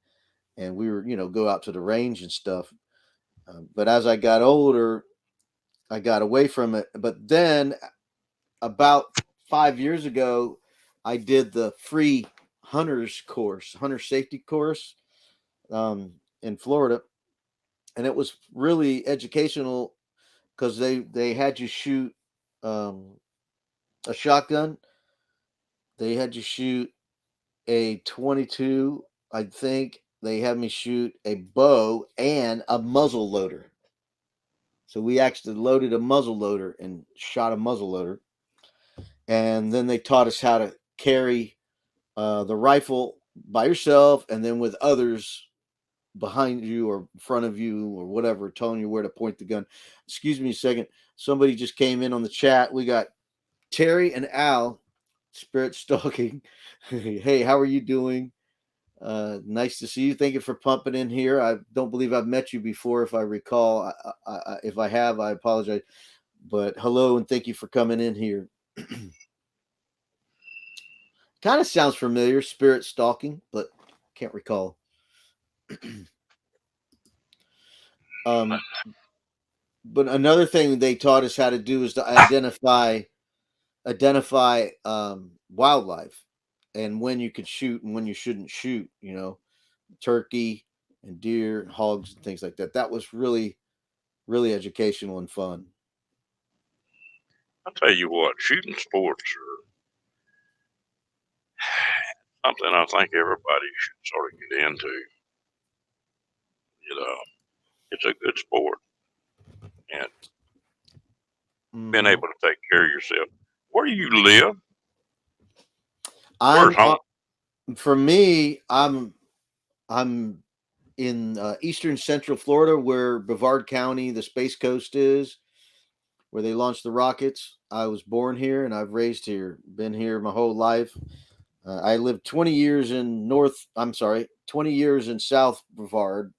and we were go out to the range and stuff. But as I got older, I got away from it. But then about 5 years ago, I did the free hunters course, hunter safety course, in Florida, and it was really educational because they had you shoot um, a shotgun, they had you shoot a 22. I think they had me shoot a bow and a muzzle loader. So we actually loaded a muzzle loader and shot a muzzle loader, and then they taught us how to carry the rifle by yourself and then with others behind you or in front of you or whatever, telling you where to point the gun. Excuse me a second. Somebody just came in on the chat. We got Terry and Al, Spirit Stalking. Hey, how are you doing? Nice to see you. Thank you for pumping in here. I don't believe I've met you before. If I recall, if I have, I apologize. But hello and thank you for coming in here. Kind of sounds familiar, spirit stalking, but can't recall. um, but another thing they taught us how to do is to identify wildlife and when you could shoot and when you shouldn't shoot. You know, turkey and deer and hogs and things like that. That was really educational and fun.
I tell you what, shooting sports are something I think everybody should sort of get into. You know, it's a good sport, and being
Mm-hmm.
able to take care of yourself. Where do you live? Where's
I'm
home?
for me. I'm in eastern central Florida, where Brevard County, the Space Coast is, where they launched the rockets. I was born here and I've raised here. Been here my whole life. I lived 20 years in North. I'm sorry, 20 years in South Brevard.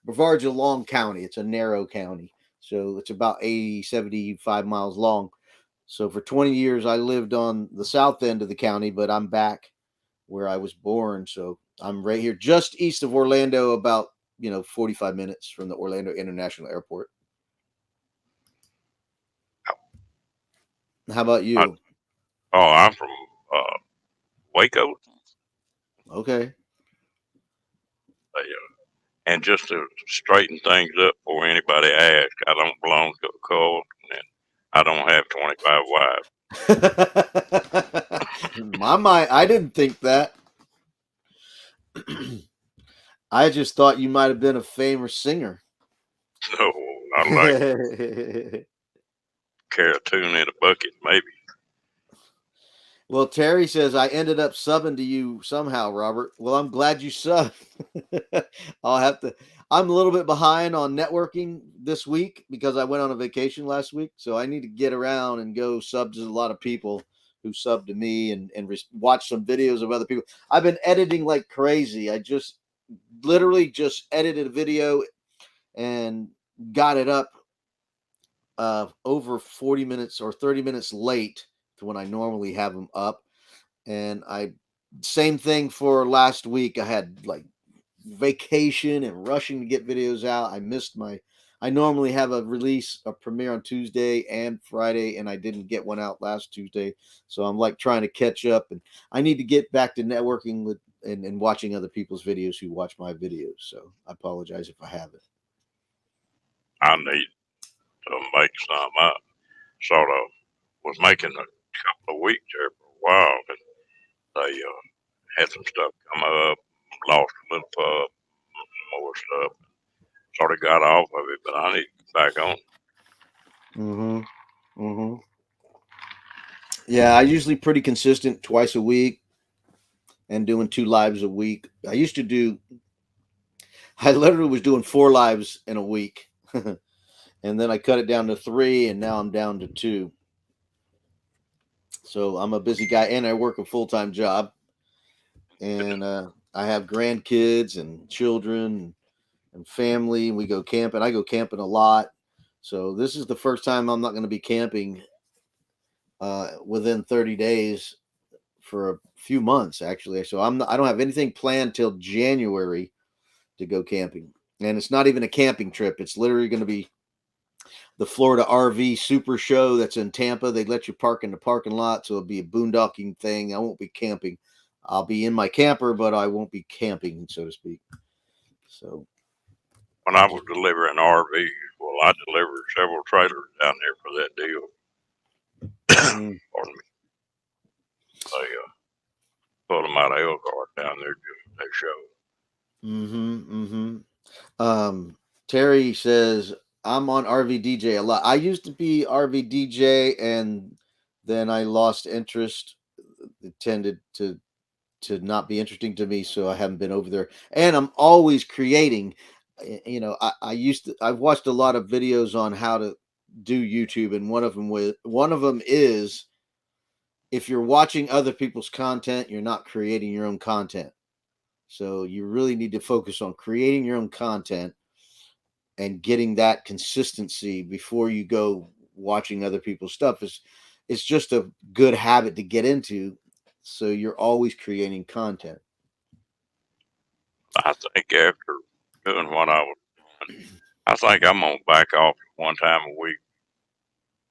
Brevard's a long county. It's a narrow county, so it's about 80, 75 miles long. So for 20 years, I lived on the south end of the county, but I'm back where I was born. So I'm right here, just east of Orlando, about 45 minutes from the Orlando International Airport. How about
I,
you?
I'm from uh, Waco.
Okay.
And just to straighten things up before anybody asks, I don't belong to a cult, and I don't have 25 wives.
My mind, I didn't think that. I just thought you might have been a famous singer.
No, not like carry a tune in a bucket, maybe.
Well, Terry says I ended up subbing to you somehow, Robert. Well, I'm glad you subbed. I'll have to. I'm a little bit behind on networking this week because I went on a vacation last week, so I need to get around and go sub to a lot of people who sub to me and watch some videos of other people. I've been editing like crazy. I just literally just edited a video and got it up over 40 minutes or 30 minutes late to when I normally have them up. And I, same thing for last week. I had like vacation and rushing to get videos out. I normally have a premiere on Tuesday and Friday, and I didn't get one out last Tuesday. So I'm like trying to catch up, and I need to get back to networking with and watching other people's videos who watch my videos. So I apologize if I haven't.
I need to make some. I sort of was making a couple of weeks there for a while, and they had some stuff come up, lost a little pub, some more stuff. Sort of got off of it, but I need to get back on.
Mm-hmm. Mm-hmm. Yeah, I usually pretty consistent twice a week and doing 2 lives a week. I literally was doing 4 lives in a week. And then I cut it down to 3 and now I'm down to 2. So I'm a busy guy and I work a full-time job and I have grandkids and children and family. We go camping. I go camping a lot. So this is the first time I'm not going to be camping within 30 days for a few months actually. So I don't have anything planned till January to go camping. And it's not even a camping trip. It's literally going to be the Florida RV Super Show that's in Tampa. They let you park in the parking lot, so it'll be a boondocking thing. I won't be camping. I'll be in my camper, but I won't be camping, so to speak. So,
When I was delivering RVs, well, I delivered several trailers down there for that deal.
mm-hmm,
Pardon me. They pulled them out of Elkhart down there just for that show.
mm-hmm, mm-hmm. Terry says I'm on RV DJ a lot. I used to be RV DJ, and then I lost interest. It tended to not be interesting to me, so I haven't been over there. And I'm always creating. I've watched a lot of videos on how to do YouTube, and one of them is if you're watching other people's content, you're not creating your own content. So you really need to focus on creating your own content and getting that consistency before you go watching other people's stuff. It's just a good habit to get into. So you're always creating content.
I think after doing what I was doing, I think I'm gonna back off one time a week,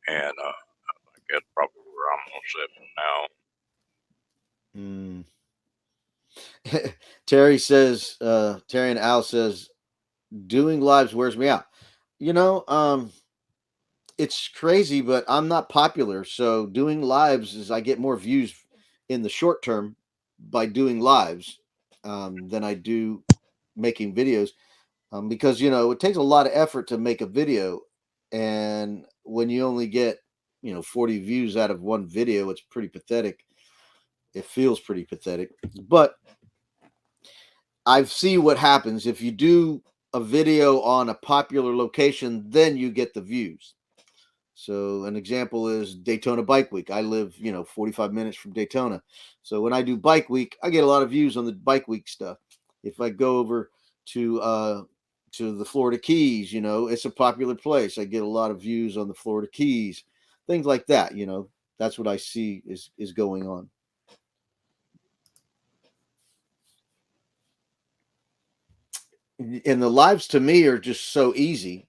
and I think that's probably where I'm gonna sit from now.
Mm. Terry says, Terry and Al says, doing lives wears me out. You know, it's crazy, but I'm not popular. So doing lives is I get more views in the short term by doing lives than I do making videos because it takes a lot of effort to make a video, and when you only get 40 views out of one video, it's pretty pathetic. It feels pretty pathetic, but I see what happens if you do a video on a popular location, then you get the views. So an example is Daytona Bike Week. I live, 45 minutes from Daytona. So when I do Bike Week, I get a lot of views on the Bike Week stuff. If I go over to the Florida Keys, it's a popular place. I get a lot of views on the Florida Keys. Things like that, That's what I see is going on. And the lives to me are just so easy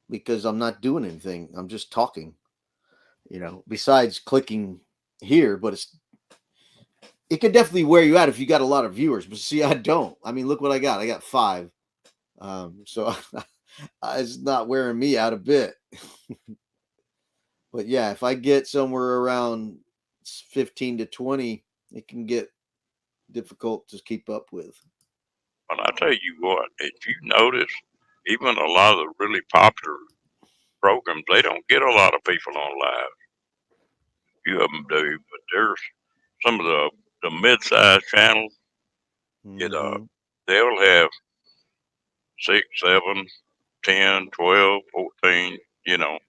because I'm not doing anything. I'm just talking, besides clicking here, but it could definitely wear you out if you got a lot of viewers. But see, I don't. I mean, look what I got. I got 5. So it's not wearing me out a bit. But yeah, if I get somewhere around 15 to 20, it can get difficult to keep up with.
But I tell you what, if you notice, even a lot of the really popular programs, they don't get a lot of people on live. Few of them do, but there's some of the mid-sized channels. It
Hmm.
they'll have 6, 7, 10, 12, 14. You know,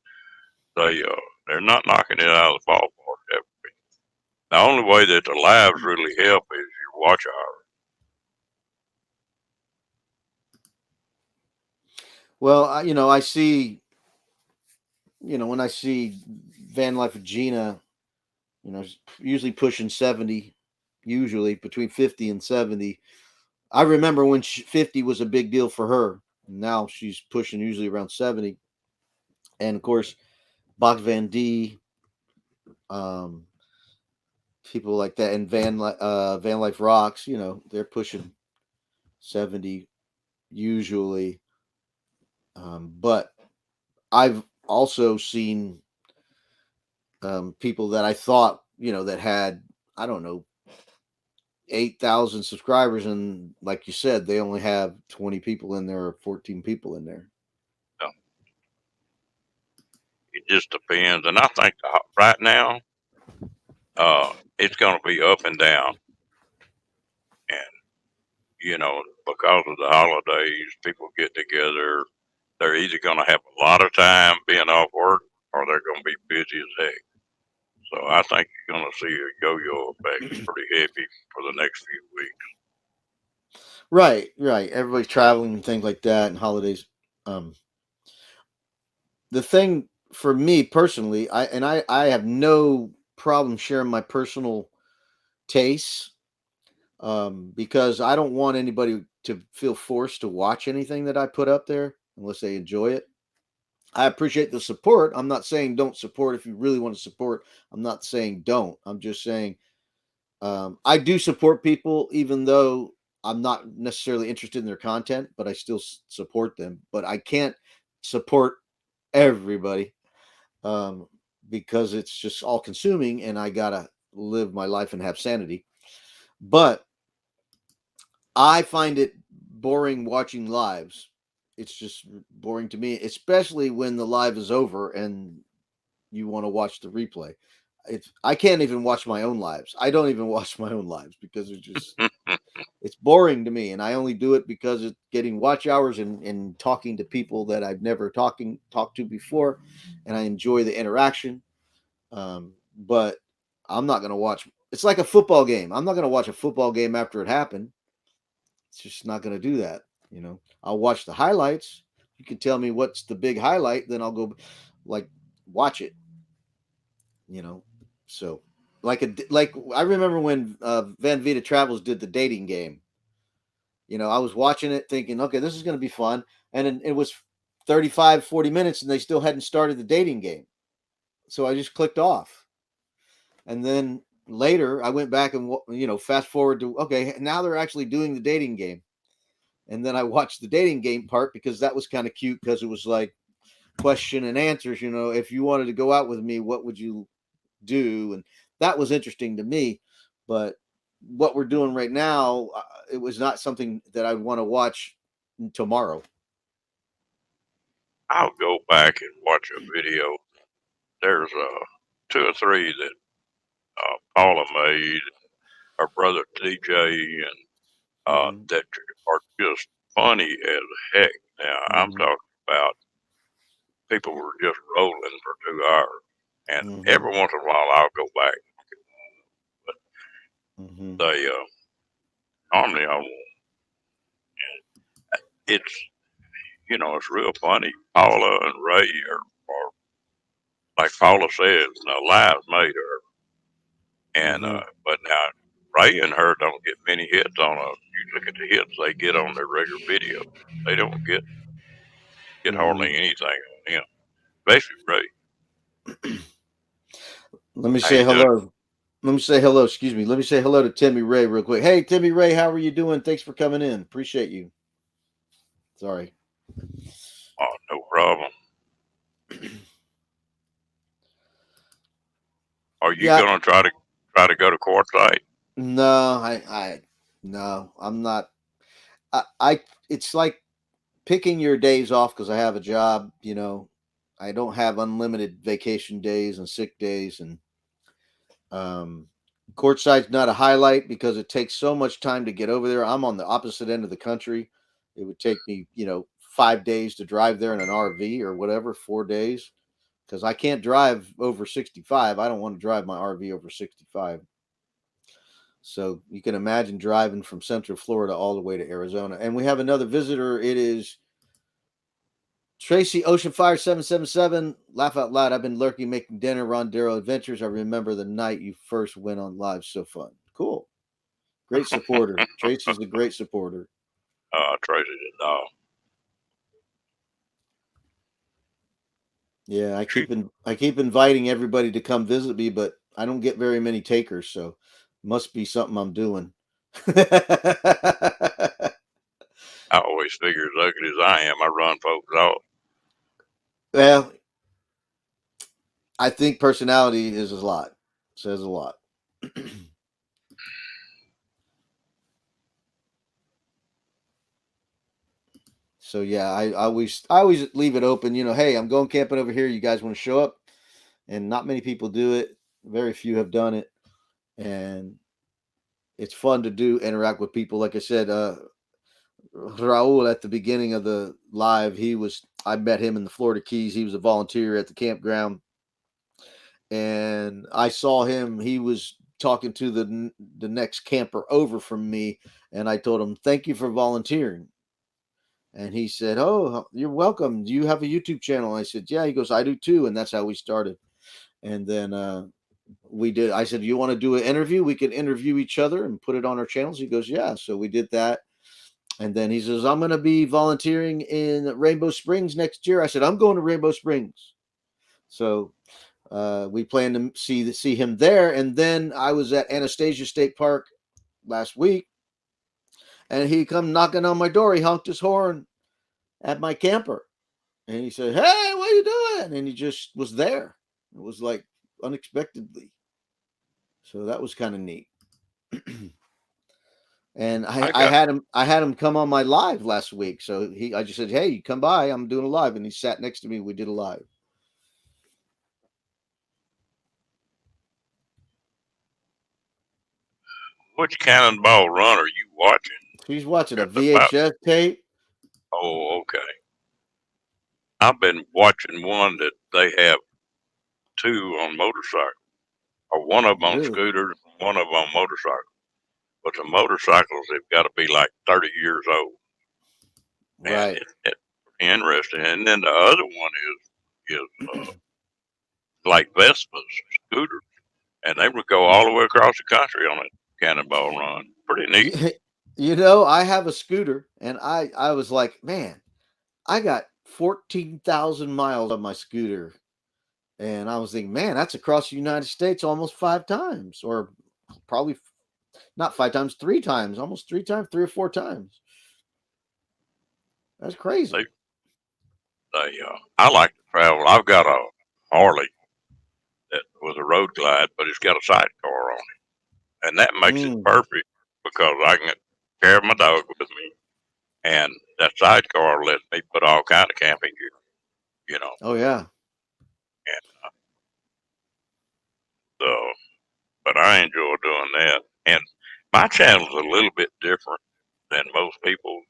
they're not knocking it out of the ballpark. The only way that the lives really help is your watch hour.
Well, I see, when I see Van Life of Gina, usually pushing 70, usually between 50 and 70. I remember when 50 was a big deal for her. Now she's pushing usually around 70. And of course, Box Van D, um, people like that, and Van Life Rocks, they're pushing 70 usually. But I've also seen people that I thought, that had, I don't know, 8,000 subscribers, and like you said, they only have 20 people in there or 14 people in there.
So it just depends, and I think right now, it's going to be up and down, and because of the holidays, people get together. They're either going to have a lot of time being off work, or they're going to be busy as heck. So I think you're going to see a yo-yo effect pretty heavy for the next few weeks.
Right, right. Everybody's traveling and things like that, and holidays. Um, the thing for me personally, I have no problem sharing my personal tastes because I don't want anybody to feel forced to watch anything that I put up there unless they enjoy it. I appreciate the support. I'm not saying don't support if you really want to support. I'm not saying don't. I'm just saying I do support people even though I'm not necessarily interested in their content, but I still support them. But I can't support everybody um, because it's just all consuming and I gotta live my life and have sanity. But I find it boring watching lives. It's just boring to me, especially when the live is over and you want to watch the replay. I can't even watch my own lives. I don't even watch my own lives because it's boring to me, and I only do it because it's getting watch hours and talking to people that I've never talked to before, and I enjoy the interaction. But I'm not going to watch. It's like a football game. I'm not going to watch a football game after it happened. It's just not going to do that. I'll watch the highlights. You can tell me what's the big highlight, then I'll go like watch it. You know, so like I remember when Van Vita Travels did the dating game. I was watching it thinking, okay, this is going to be fun, and then it was 35, 40 minutes, and they still hadn't started the dating game. So I just clicked off, and then later I went back and fast forward to, okay, now they're actually doing the dating game. And then I watched the dating game part because that was kind of cute, because it was like question and answers. If you wanted to go out with me, what would you do? And that was interesting to me. But what we're doing right now, it was not something that I'd want to watch tomorrow.
I'll go back and watch a video. There's two or three that Paula made, her brother TJ, and
Mm-hmm.
that are just funny as heck. Now, I'm
Mm-hmm.
talking about people were just rolling for 2 hours. And
Mm-hmm.
every once in a while, I'll go back. But
Mm-hmm.
they, normally I won't. It's, it's real funny. Paula and Ray are like Paula says, lives made her. And,
Mm-hmm.
but now, Ray and her don't get many hits on them. You look at the hits they get on their regular video. They don't get
Mm-hmm.
hardly anything on him, especially Ray.
Let me
How
say
you doing?
hello. Let me say hello. Excuse me. Let me say hello to Timmy Ray real quick. Hey, Timmy Ray, how are you doing? Thanks for coming in. Appreciate you. Sorry.
Oh, no problem. Are you
Yeah.
gonna try to go to quartzsite?
No, no, I'm not. I it's like picking your days off because I have a job. I don't have unlimited vacation days and sick days, and um, courtside's not a highlight because it takes so much time to get over there. I'm on the opposite end of the country. It would take me, 5 days to drive there in an RV or whatever, 4 days, because I can't drive over 65. I don't want to drive my RV over 65. So you can imagine driving from Central Florida all the way to Arizona. And we have another visitor. It is Tracy Oceanfire 777. Laugh out loud. I've been lurking, making dinner, Rondero Adventures. I remember the night you first went on live. So fun. Cool. Great supporter. Tracy's a great supporter.
Tracy the dog.
Yeah, I
She,
keep inviting everybody to come visit me, but I don't get very many takers, so must be something I'm doing.
I always figure as ugly as I am, I run folks off.
Well, I think personality is a lot. Says a lot. So yeah, I always leave it open. Hey, I'm going camping over here. You guys want to show up? And not many people do it. Very few have done it, and it's fun to do interact with people. Like I said, Raul at the beginning of the live, I met him in the Florida Keys. He was a volunteer at the campground, and I saw him. He was talking to the next camper over from me, and I told him, "Thank you for volunteering." And he said, "Oh, you're welcome. Do you have a YouTube channel?" I said, "Yeah." He goes, "I do too." And that's how we started. And then we did. I said, "You want to do an interview? We could interview each other and put it on our channels." He goes, "Yeah." So we did that. And then he says, "I'm going to be volunteering in Rainbow Springs next year." I said, "I'm going to Rainbow Springs." So we plan to see him there. And then I was at Anastasia State Park last week, and he come knocking on my door. He honked his horn at my camper. And he said, "Hey, what are you doing?" And he just was there. It was like unexpectedly. So that was kind of neat. And I,
I
I
got
had him I had him come on my live last week. So I just said, "Hey, come by. I'm doing a live." And he sat next to me. We did a live.
which Cannonball Run are you watching?
He's watching a
It's about
VHS tape.
oh, okay. I've been watching one that they have two on motorcycles, or one of them on
Really?
scooters, one of them on motorcycles. but the motorcycles have got to be like 30 years old, and
Right.
it's interesting. And then the other one is like Vespa's scooters, and they would go all the way across the country on a cannonball run. Pretty neat.
You, you know, I have a scooter, and I was like, man, I got 14,000 miles on my scooter. And I was thinking, man, that's across the United States almost 5 times, or probably not 5 times, 3 times, almost 3 times, 3 or 4 times. That's crazy.
They, I like to travel. I've got a Harley that with a road glide, but it's got a sidecar on it, and that makes it
Mm.
perfect because I can carry my dog with me, and that sidecar lets me put all kind of camping gear,
Oh yeah.
and so. But I enjoy doing that, and my channel's a little bit different than most people.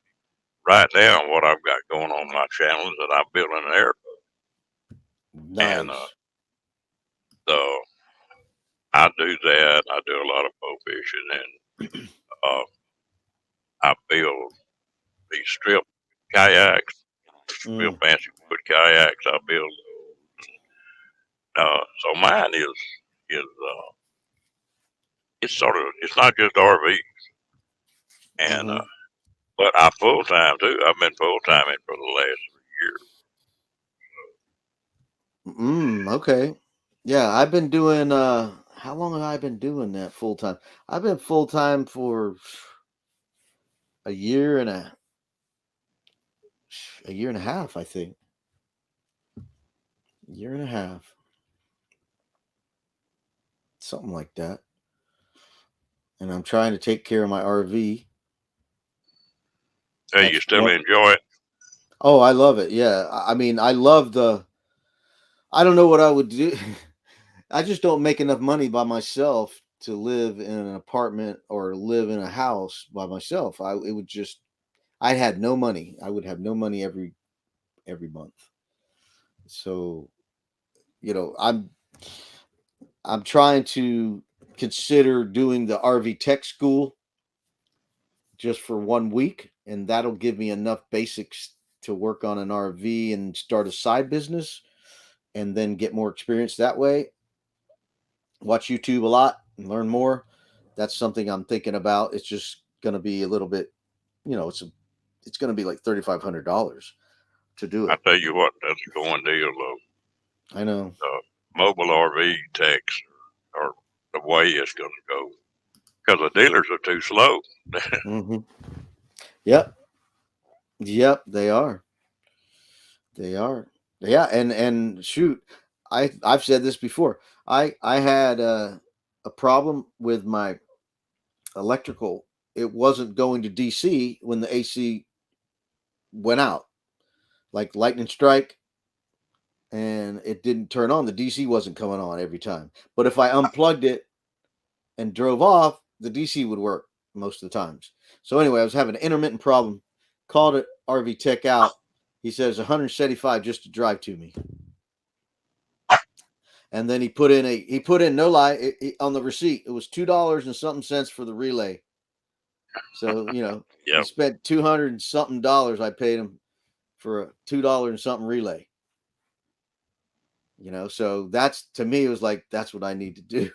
Right now, what I've got going on my channel is that I'm building an airport, and
Nice.
so I do that. I do a lot of bow fishing, and uh, I build these strip kayaks, real
Mm.
fancy wood kayaks. I build. So mine is it's not just RV, and
Mm-hmm.
but I full time too. I've been full timing for the last 3 years.
Okay. Yeah, I've been doing how long have I been doing that full time? I've been full time for a year and a year and a half, I think. Year and a half. Something like that. And I'm trying to take care of my RV.
Hey, you
That's
still
one.
enjoy it?
Oh, I love it. Yeah. I mean, I love I don't know what I would do. I just don't make enough money by myself to live in an apartment or live in a house by myself. It would just I had no money. I would have no money every month. So, I'm trying to consider doing the RV tech school just for 1 week, and that'll give me enough basics to work on an RV and start a side business and then get more experience that way. Watch YouTube a lot and learn more. That's something I'm thinking about. It's just going to be a little bit, it's going to be like $3,500 to do
I
it.
tell you what, that's a going deal though.
I know.
Mobile RV techs are the way it's going to go because the dealers are too slow.
Hmm. Yep. Yep. They are. They are. Yeah. And shoot, I've said this before. I had a problem with my electrical. It wasn't going to DC when the AC went out, like lightning strike, and it didn't turn on. The DC wasn't coming on every time. But if I unplugged it and drove off, the DC would work most of the times. So anyway, I was having an intermittent problem. Called it RV Tech out. He says 175 just to drive to me. And then he put in no lie on the receipt. It was $2 and something cents for the relay. So he
Yep.
spent 200 and something dollars. I paid him for a $2 and something relay. So that's to me it was like that's what I need to do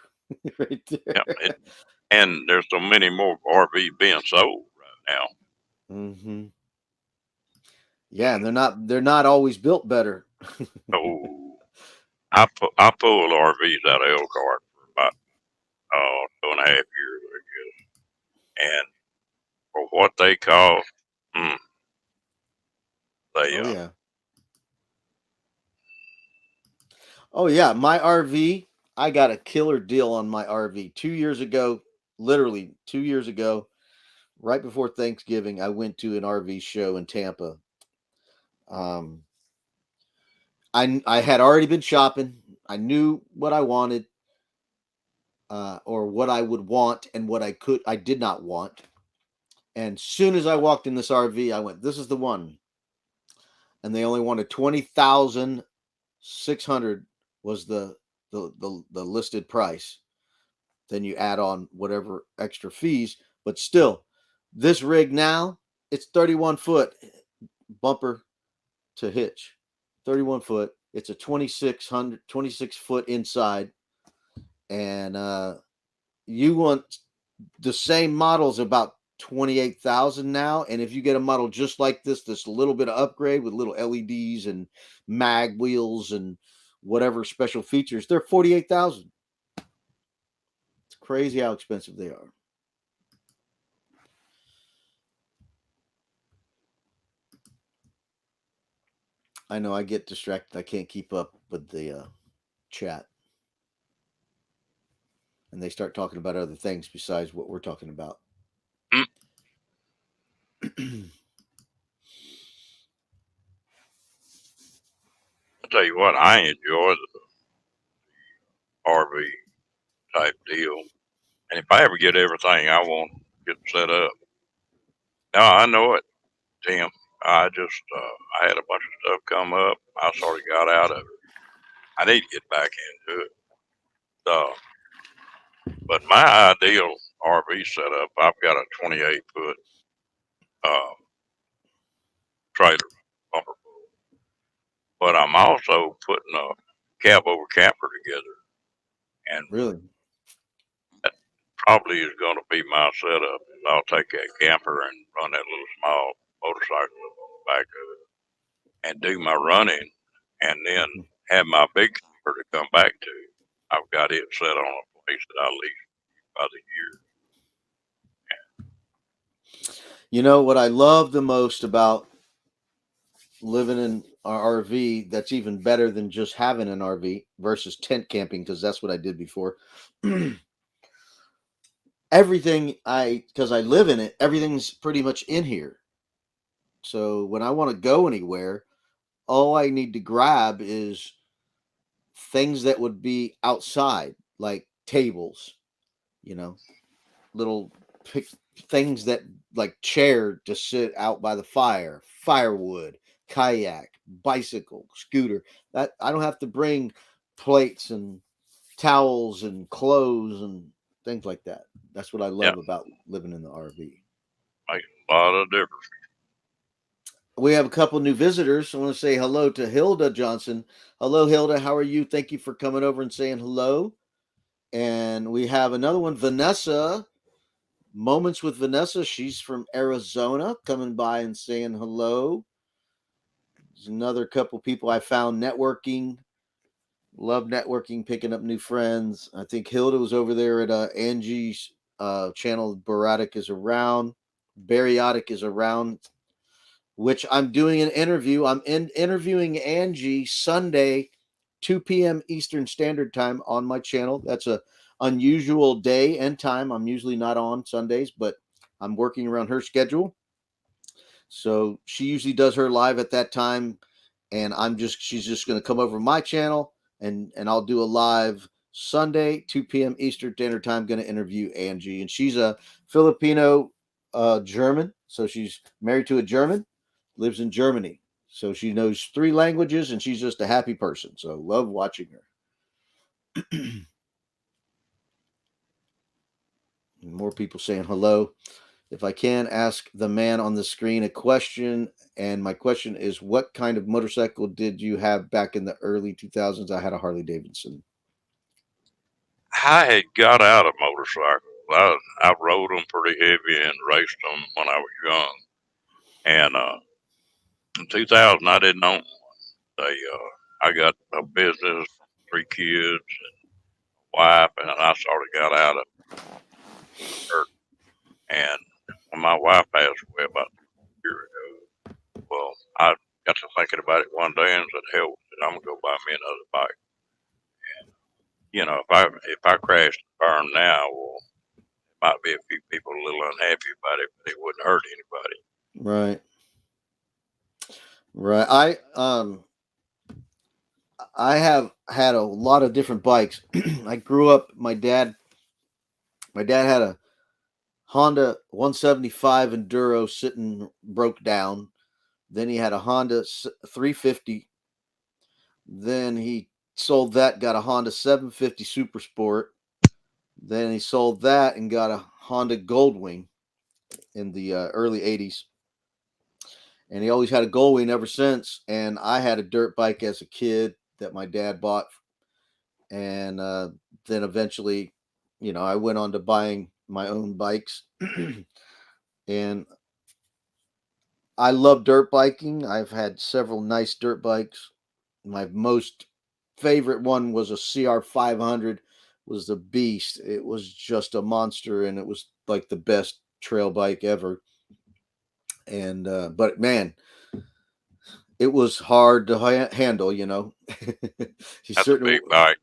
right
Yep.
there.
And there's so many more RVs being sold right now.
Hmm. Yeah, and they're not always built better.
Oh, I pulled RVs out of Elkhart for about 2.5 years, I guess. And for what they cost, mm, they
Oh yeah. Oh yeah. My RV, I got a killer deal on my RV 2 years ago. Literally 2 years ago, right before Thanksgiving, I went to an RV show in Tampa. Um, I had already been shopping. I knew what I wanted, or what I would want, and what I did not want. And soon as I walked in this RV, I went, "This is the one." And they only wanted 20,600 was the listed price. Then you add on whatever extra fees, But still, this rig now, it's 31 foot bumper to hitch. 31 foot. It's a 26 foot inside. And you want the same model's about 28,000 now. And if you get a model just like this a little bit of upgrade with little LEDs and mag wheels and whatever special features, they're 48,000. It's crazy how expensive they are. I know I get distracted. I can't keep up with the chat. And they start talking about other things besides what we're talking about.
Mm. I'll tell you what, I enjoy the RV type deal. And if I ever get everything I want to get set up, now I know it, Tim. I just, I had a bunch of stuff come up. I sort of got out of it. I need to get back into it. But my ideal RV setup, I've got a 28 foot trailer bumper pull, but I'm also putting a cab over camper together, and
Really?
that probably is going to be my setup. I'll take that camper and run that little small motorcycle up on the back of it and do my running, and then have my big camper to come back to. I've got it set on a place that I lease by the year.
You know what I love the most about living in our RV, that's even better than just having an RV versus tent camping, because that's what I did before. Everything because I live in it, everything's pretty much in here. So when I want to go anywhere, all I need to grab is things that would be outside, like tables, you know, little things that like chair to sit out by the fire, firewood, kayak, bicycle, scooter. That I don't have to bring plates and towels and clothes and things like that. That's what I
Yeah,
love about living in the RV.
makes a lot of difference.
We have a couple new visitors. I want to say hello to Hilda Johnson. Hello, Hilda. How are you? Thank you for coming over and saying hello. And we have another one, Vanessa. Moments with Vanessa. She's from Arizona, coming by and saying hello. There's another couple people I found networking. Love networking, picking up new friends. I think Hilda was over there at Angie's channel. Baratic is around. Bariotic is around, which I'm doing an interview. I'm interviewing Angie Sunday, 2 p.m. Eastern Standard Time on my channel. That's a unusual day and time. I'm usually not on Sundays, but I'm working around her schedule. So she usually does her live at that time, and she's just going to come over my channel, and I'll do a live Sunday, 2 p.m. Eastern Standard Time. Going to interview Angie, and she's a Filipino German, so she's married to a German, lives in Germany, so she knows 3 languages, and she's just a happy person. So love watching her. More people saying hello. If I can ask the man on the screen a question, and my question is, what kind of motorcycle did you have back in the early 2000s? I had a Harley Davidson.
I had got out of motorcycles. I rode them pretty heavy and raced them when I was young. And in 2000, I didn't own one. I got a business, 3 kids, wife, and I sort of got out of her. And when my wife passed away about a year ago, well, I got to thinking about it one day and said, hell, I'm gonna go buy me another bike. You know, if I crashed and burned now, well, might be a few people a little unhappy about it, but it wouldn't hurt anybody.
Right. Right. I have had a lot of different bikes. I grew up. My dad had a Honda 175 Enduro sitting broke down. Then he had a Honda 350. Then he sold that, got a Honda 750 Super Sport. Then he sold that and got a Honda Goldwing. in the early 80s. And he always had a Goldwing ever since. And I had a dirt bike as a kid that my dad bought. And then eventually, I went on to buying my own bikes. And I love dirt biking. I've had several nice dirt bikes. My most favorite one was a CR 500, was the beast. It was just a monster, and it was like the best trail bike ever. And but man, it was hard to handle. You
That's a big
certainly
bike.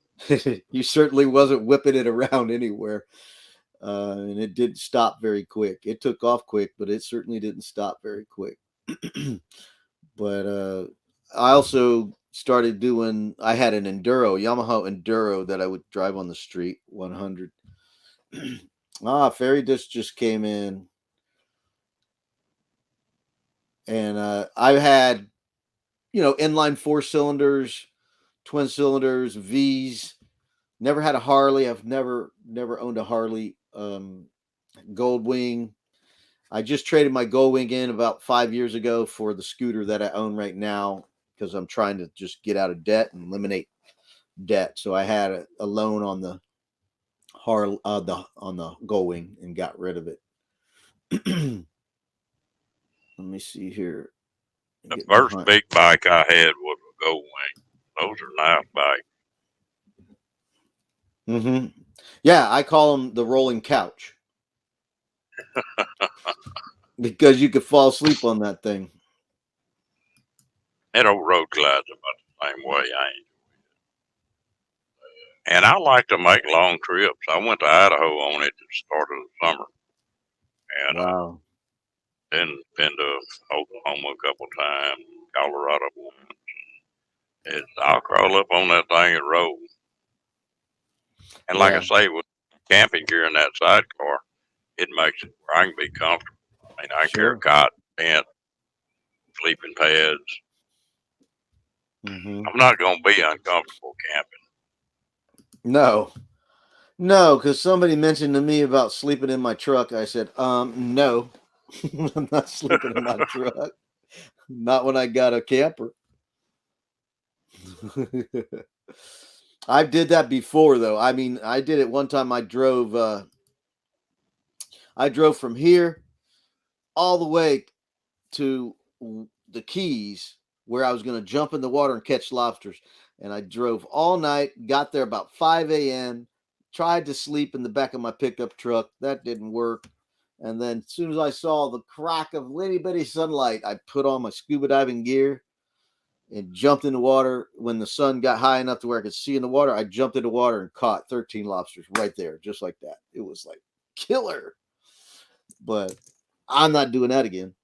you certainly wasn't whipping it around anywhere. And it didn't stop very quick. It took off quick, but it certainly didn't stop very quick. But I also started doing. I had an Yamaha Enduro that I would drive on the street, 100. Fairy disc just came in, and I had inline 4 cylinders, twin cylinders, V's. Never had a Harley. I've never owned a Harley. Goldwing. I just traded my Goldwing in about 5 years ago for the scooter that I own right now because I'm trying to just get out of debt and eliminate debt. So I had a loan on the on the Goldwing and got rid of it. Let me see here.
The
Get
first
behind.
big bike I had was a Goldwing. Those are nice bikes.
Mm-hmm. Yeah, I call them the rolling couch because you could fall asleep on that thing.
That old road glide's about the same way. And I like to make long trips. I went to Idaho on it at the start of the summer, and
Wow.
then been to Oklahoma a couple times, Colorado once. I'll crawl up on that thing and roll. And like I
Yeah.
say, with camping gear in that sidecar, it makes it where I can be comfortable. I mean, I can carry a
Sure.
cot, tent, sleeping pads.
Mm-hmm.
I'm not going to be uncomfortable camping.
No. No, because somebody mentioned to me about sleeping in my truck. I said, no, I'm not sleeping in my truck. Not when I got a camper. I did that before though. I mean, I did it one time. I drove from here all the way to the Keys where I was going to jump in the water and catch lobsters. And I drove all night, got there about 5 a.m., tried to sleep in the back of my pickup truck. That didn't work. And then as soon as I saw the crack of little bitty sunlight, I put on my scuba diving gear and jumped in the water. When the sun got high enough to where I could see in the water, I jumped in the water and caught 13 lobsters right there, just like that. It was like killer. But I'm not doing that again.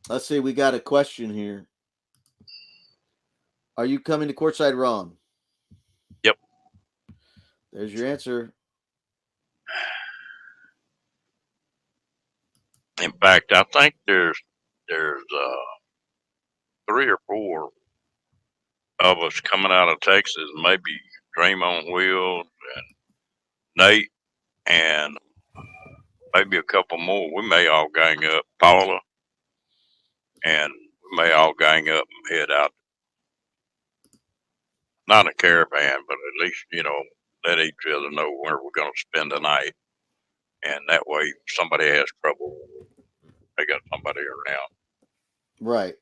Let's see, we got a question here. Are you coming to courtside, Ron?
Yep.
There's your answer.
In fact, I think there's 3 or 4 of us coming out of Texas, maybe Dream on Wheels and Nate and maybe a couple more. We may all gang up, Paula, and we may all gang up and head out. Not a caravan, but at least, let each other know where we're going to spend the night. And that way, if somebody has trouble, they got somebody around.
Right.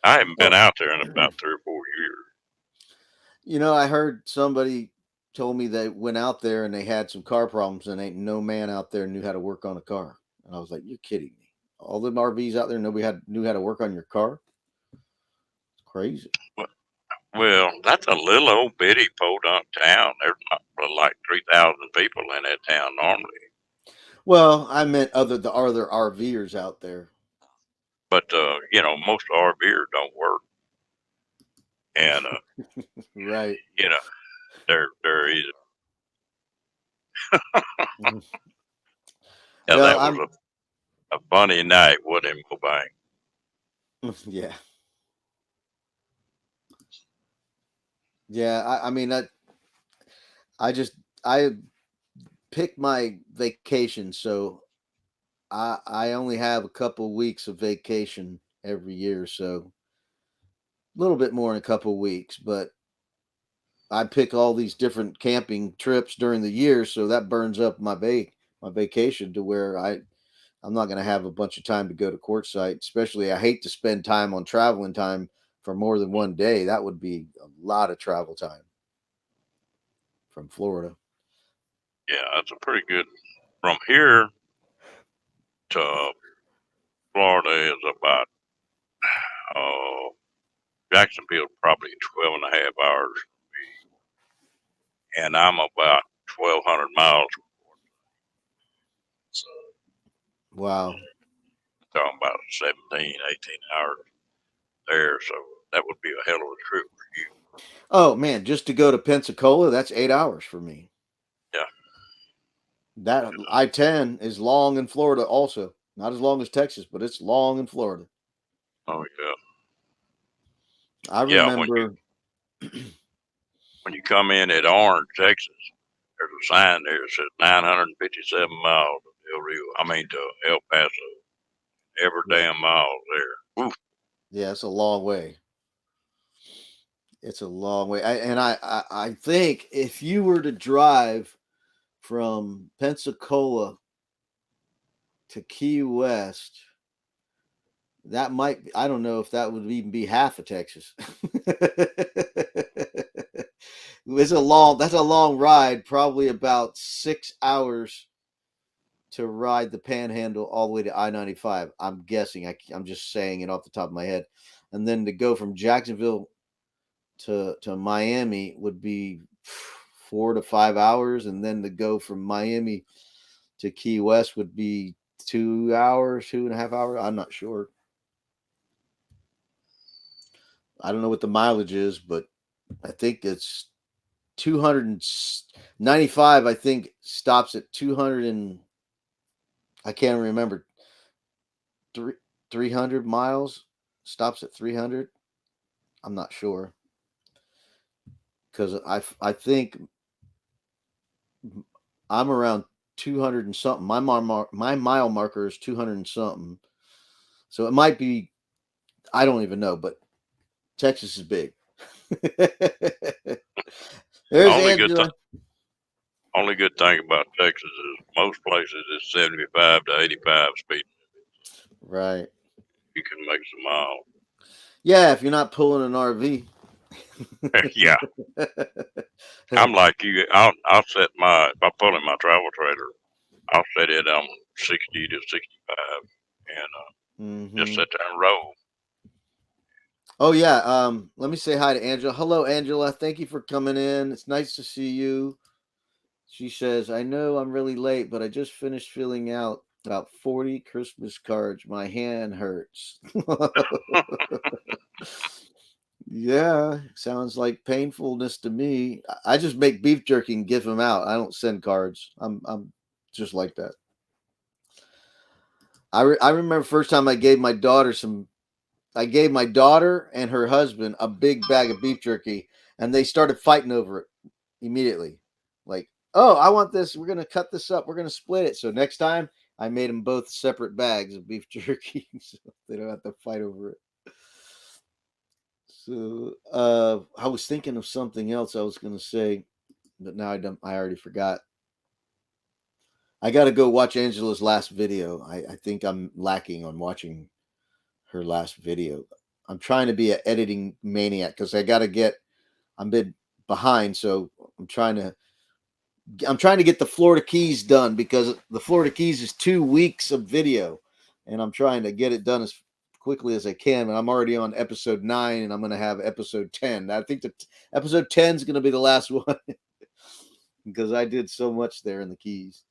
I haven't been
Well,
out there in about 3 or 4 years.
I heard somebody told me they went out there and they had some car problems and ain't no man out there knew how to work on a car. And I was like, you're kidding me. All them RVs out there, nobody knew how to work on your car. It's crazy.
Well, that's a little old bitty podunk town. There's not but like 3,000 people in that town normally.
Well, I meant the other RVers out there.
But, most RVers don't work. And,
Right.
you know, they're easy.
Mhm.
Yeah,
Well,
that was a funny night, wasn't it, Bank?
yeah. Yeah. I mean, I just, I pick my vacation, so I only have a couple weeks of vacation every year, so a little bit more in a couple weeks, but I pick all these different camping trips during the year, so that burns up my vacation to where I'm not going to have a bunch of time to go to quartzsite. Especially, I hate to spend time on traveling time for more than one day. That would be a lot of travel time from Florida.
Yeah, that's a pretty good. From here to Florida is about uh, Jacksonville, probably 12 and a half hours, and I'm about 1,200 miles. So
Wow.
talking about 17, 18 hours there. So that would be a hell of a trip for you.
Oh man, just to go to Pensacola, that's 8 hours for me.
Yeah.
That I-10 is long in Florida, also not as long as Texas, but it's long in Florida.
Oh yeah.
I
Yeah.
remember.
When you come in at Orange, Texas, there's a sign there that says 957 miles to Del Rio. I mean to El Paso. Every
Yeah,
damn mile there. Oof.
yeah, it's a long way. It's a long way. I think if you were to drive from Pensacola to Key West, that might be, I don't know if that would even be half of Texas. That's a long ride, probably about 6 hours to ride the Panhandle all the way to I-95. I'm guessing. I'm just saying it off the top of my head, and then to go from Jacksonville to Miami would be 4 to 5 hours, and then to go from Miami to Key West would be 2 hours, 2.5 hours. I'm not sure. I don't know what the mileage is, but I think it's 295. I think stops at 200 and I can't remember, three 300 miles. Stops at 300. I'm not sure because I think I'm around 200 and something. My mile marker is 200 and something. So it might be, I don't even know, but Texas is big. There's
Only good
Angela.
only good thing about Texas is most places is 75 to 85 speed.
Right.
You can make some miles.
Yeah, if you're not pulling an RV.
Yeah. I'm like you. I'll set my if I pull in my travel trailer, I'll set it on 60 to 65, and just
hmm
sit there and roll.
Oh yeah. Let me say hi to Angela. Hello, Angela. Thank you for coming in. It's nice to see you. She says, I know I'm really late, but I just finished filling out about 40 Christmas cards. My hand hurts. Yeah, sounds like painfulness to me. I just make beef jerky and give them out. I don't send cards. I'm just like that. I remember first time I gave my daughter and her husband a big bag of beef jerky, and they started fighting over it immediately. Like, oh, I want this. We're gonna cut this up. We're gonna split it. So next time, I made them both separate bags of beef jerky, so they don't have to fight over it. So, I was thinking of something else I was gonna say, but now I already forgot. I got to go watch Angela's last video. I think I'm lacking on watching her last video. I'm trying to be an editing maniac because I'm been behind, so I'm trying to get the Florida Keys done because the Florida Keys is 2 weeks of video, and I'm trying to get it done as quickly as I can. And I'm already on episode 9, and I'm going to have episode 10. I think that episode 10 is going to be the last one because I did so much there in the Keys.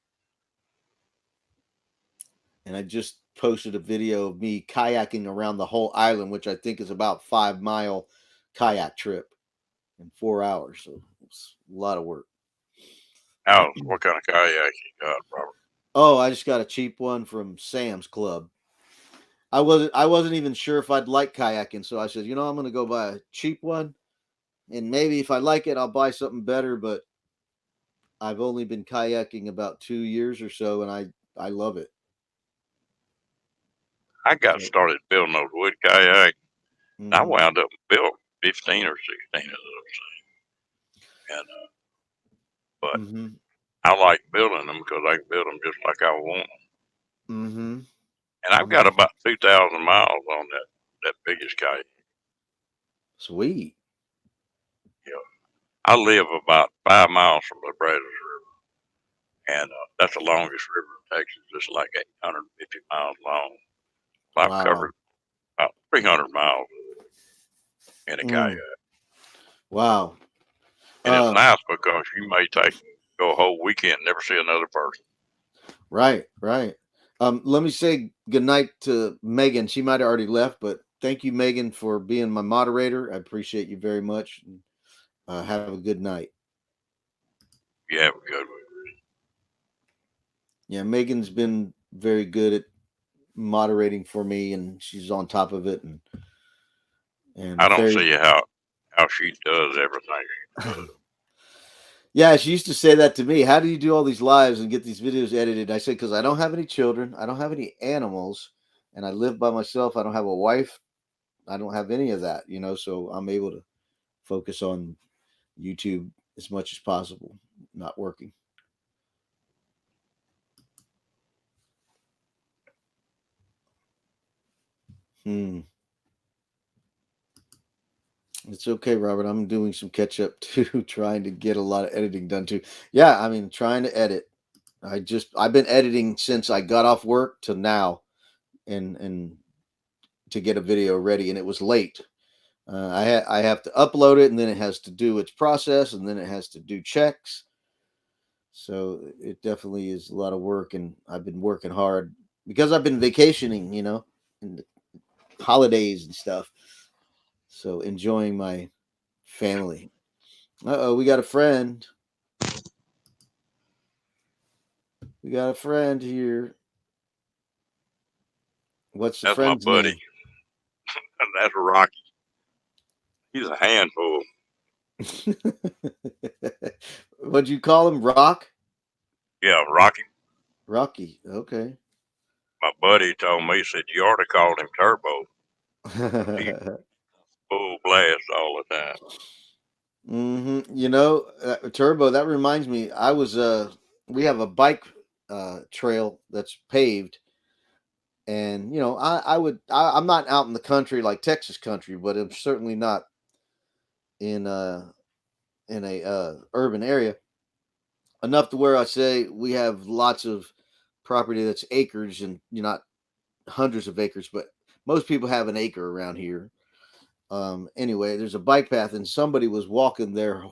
And I just posted a video of me kayaking around the whole island, which I think is about 5 mile kayak trip in 4 hours. So it's a lot of work.
What kind of kayak you got, Robert?
Oh, I just got a cheap one from Sam's Club. I wasn't even sure if I'd like kayaking, so I said, I'm gonna go buy a cheap one, and maybe if I like it, I'll buy something better. But I've only been kayaking about 2 years or so, and I love it.
I got
So,
started building those wood kayaks. I
mm-hmm,
wound up built 15 or 16 of those things. But
mm-hmm,
I like building them because I can build them just like I want them.
mm-hmm.
And I've got
Nice.
about 2,000 miles on that biggest kayak.
Sweet.
You know, I live about 5 miles from the Brazos River, and that's the longest river in Texas. It's like 850 miles long. So I've
Wow.
covered about 300 miles in a kayak.
Mm, wow.
And it's
Uh,
nice because you may go a whole weekend and never see another person.
right, right. Let me say goodnight to Megan. She might have already left, but thank you, Megan, for being my moderator. I appreciate you very much. Have a good night.
You have a good one.
Yeah, Megan's been very good at moderating for me, and she's on top of it. And
I don't
very,
see how she does everything she does.
yeah, she used to say that to me. How do you do all these lives and get these videos edited? I said, because I don't have any children, I don't have any animals, and I live by myself. I don't have a wife. I don't have any of that, so I'm able to focus on YouTube as much as possible, not working. Hmm. It's okay, Robert. I'm doing some catch up too, trying to get a lot of editing done too. Yeah, I mean, trying to edit. I've been editing since I got off work to now, and to get a video ready, and it was late. I have to upload it, and then it has to do its process, and then it has to do checks. So it definitely is a lot of work, and I've been working hard because I've been vacationing, in the holidays and stuff. So enjoying my family. Uh oh, we got a friend. We got a friend here. What's the
That's my
friend's
buddy.
name?
That's Rocky. He's a handful.
What'd you call him? Rock?
Yeah, Rocky.
Rocky. Okay.
My buddy told me, he said, you ought to call him Turbo because he's full blast all the time.
Turbo. That reminds me. We have a bike trail that's paved, and I'm not out in the country like Texas country, but I'm certainly not in a urban area enough to where I say we have lots of property that's acres, and not hundreds of acres, but most people have an acre around here. Anyway, there's a bike path, and somebody was walking their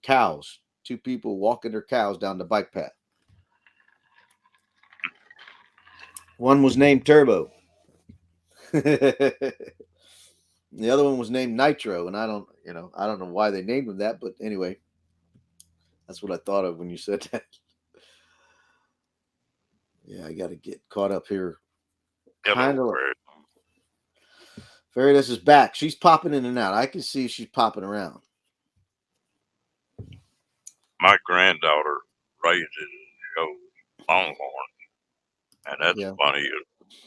cows. Two people walking their cows down the bike path. One was named Turbo. The other one was named Nitro, and I don't know why they named him that, but anyway, that's what I thought of when you said that. Yeah, I got to get caught up here. Kind
Hello,
of.
Fred.
Faridas is back. She's popping in and out. I can see she's popping around.
My granddaughter raises and shows Longhorn, and that's
Yeah.
funny.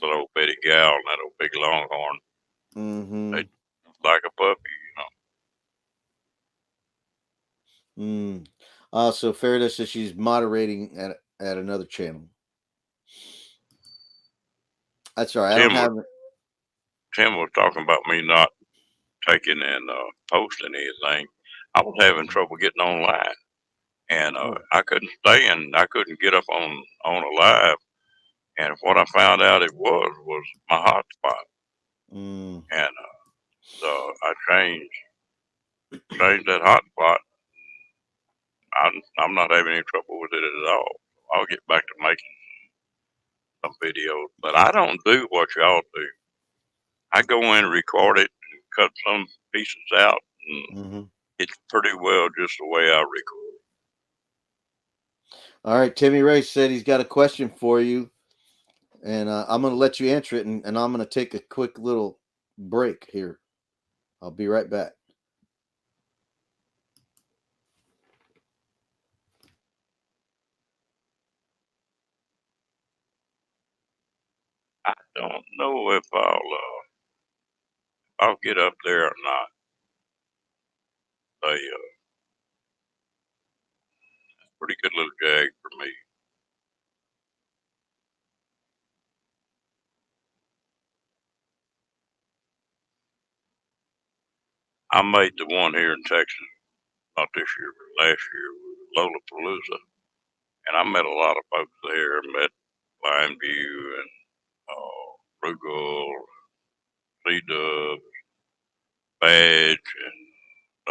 A little bitty gal and that old big Longhorn.
Mm-hmm.
They like a puppy.
Mm. So Faridas says she's moderating at another channel. That's all right. I don't
Tim was
have.
Tim was talking about me not taking and posting anything. I was having trouble getting online, and
Oh.
I couldn't stay and I couldn't get up on a live. And what I found out it was my hotspot,
Mm.
and so I changed that hotspot. I'm not having any trouble with it at all. I'll get back to making some videos, but I don't do what y'all do. I go in and record it and cut some pieces out, and
Mm-hmm.
it's pretty well just the way I record.
All right. Timmy Ray said he's got a question for you, and I'm going to let you answer it, and I'm going to take a quick little break here. I'll be right back.
I don't know if I'll get up there or not. They pretty good little jag for me. I made the one here in Texas, not this year, but last year, Lollapalooza, and I met a lot of folks there. Met Lineview and Frugal, C-Dub, Badge, and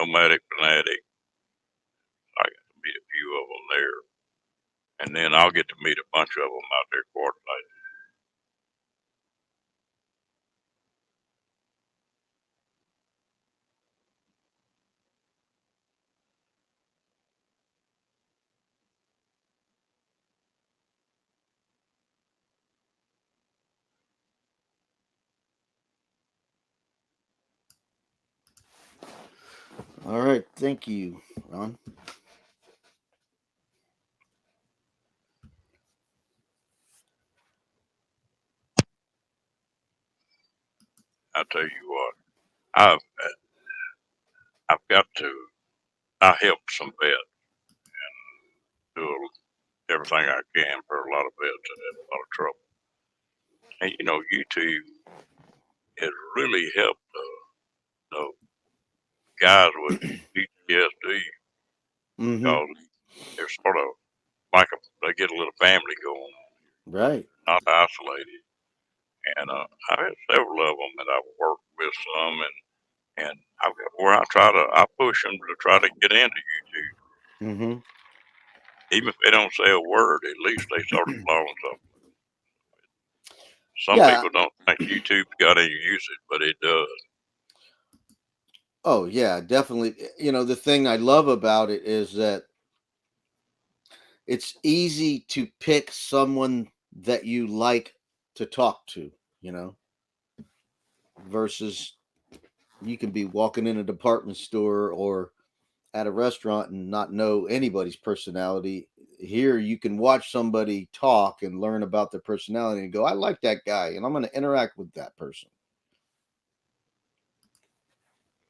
Nomadic Fanatic. I got to meet a few of them there, and then I'll get to meet a bunch of them out there coordinating.
All right, thank you, Ron.
I tell you what, I've I've got to. I help some vets, do everything I can for a lot of vets that have a lot of trouble. And YouTube has really helped the guys with PTSD
Mm-hmm.
because they're sort of like they get a little family going on,
Right.
not isolated. And I've had several of them that I've worked with some, and I've got where I push them to try to get into YouTube.
Mm-hmm.
Even if they don't say a word, at least they sort of learn something. Some
Yeah.
people don't think YouTube's got any usage, but it does.
Oh, yeah, definitely. The thing I love about it is that it's easy to pick someone that you like to talk to, you know, versus you can be walking in a department store or at a restaurant and not know anybody's personality. Here, you can watch somebody talk and learn about their personality and go, I like that guy, and I'm going to interact with that person.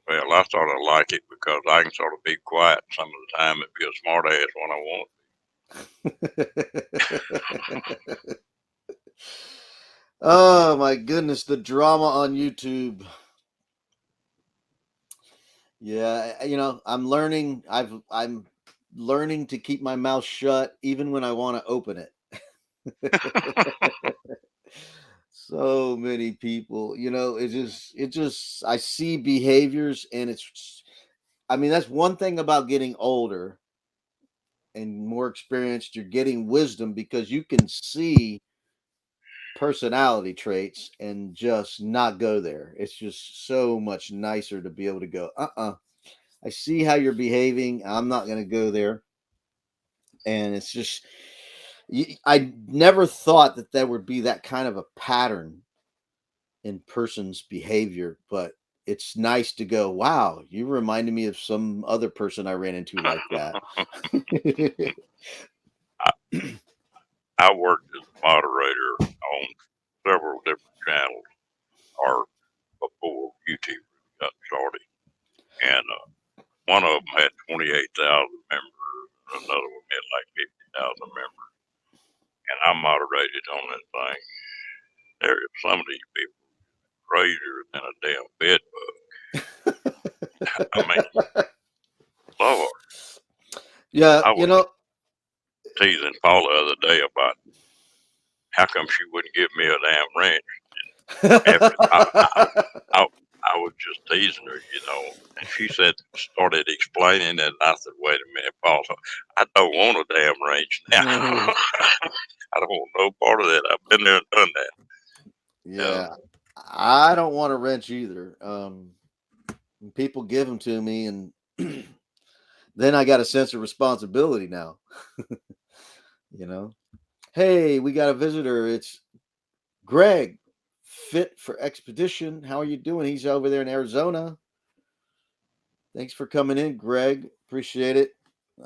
Well, I sort of like it because I can sort of be quiet some of the time and be a smart ass when I want.
Oh my goodness, the drama on YouTube. Yeah, I'm learning. I'm learning to keep my mouth shut even when I want to open it. So many people, it just I see behaviors, and I mean, that's one thing about getting older and more experienced. You're getting wisdom because you can see personality traits and just not go there. It's just so much nicer to be able to go, I see how you're behaving. I'm not going to go there. And it's just, I never thought that there would be that kind of a pattern in person's behavior, but it's nice to go, wow, you reminded me of some other person I ran into like that.
I, I worked as a moderator on several different channels, or before YouTube got started, and one of them had 28,000 members, and another one had like 50,000 members, and I moderated on that thing. There, some of these people crazier than a damn bed bug. I mean, Lord,
Yeah,
I was teasing Paul the other day about how come she wouldn't give me a damn wrench. After I, I was just teasing her, and she started explaining it, and I said, "Wait a minute, Paul, I don't want a damn wrench now. I don't want no part of that. I've been there and done that."
yeah, I don't want a wrench either. People give them to me, and then I got a sense of responsibility now. you know, hey, we got a visitor. It's Greg, fit for expedition. How are you doing? He's over there in Arizona. Thanks for coming in, Greg. Appreciate it.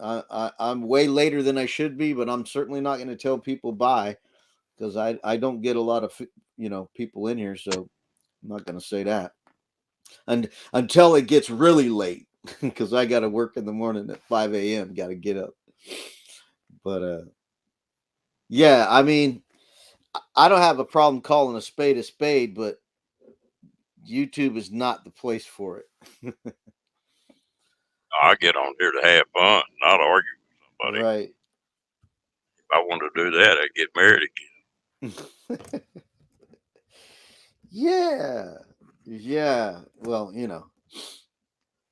I'm way later than I should be, but I'm certainly not going to tell people bye because I don't get a lot of people in here, so I'm not going to say that. And until it gets really late, because I got to work in the morning at 5 a.m. Got to get up. But yeah, I mean, I don't have a problem calling a spade, but YouTube is not the place for it.
I get on here to have fun, not argue with somebody.
Right.
If I want to do that, I'd get married
Yeah. Yeah. Well,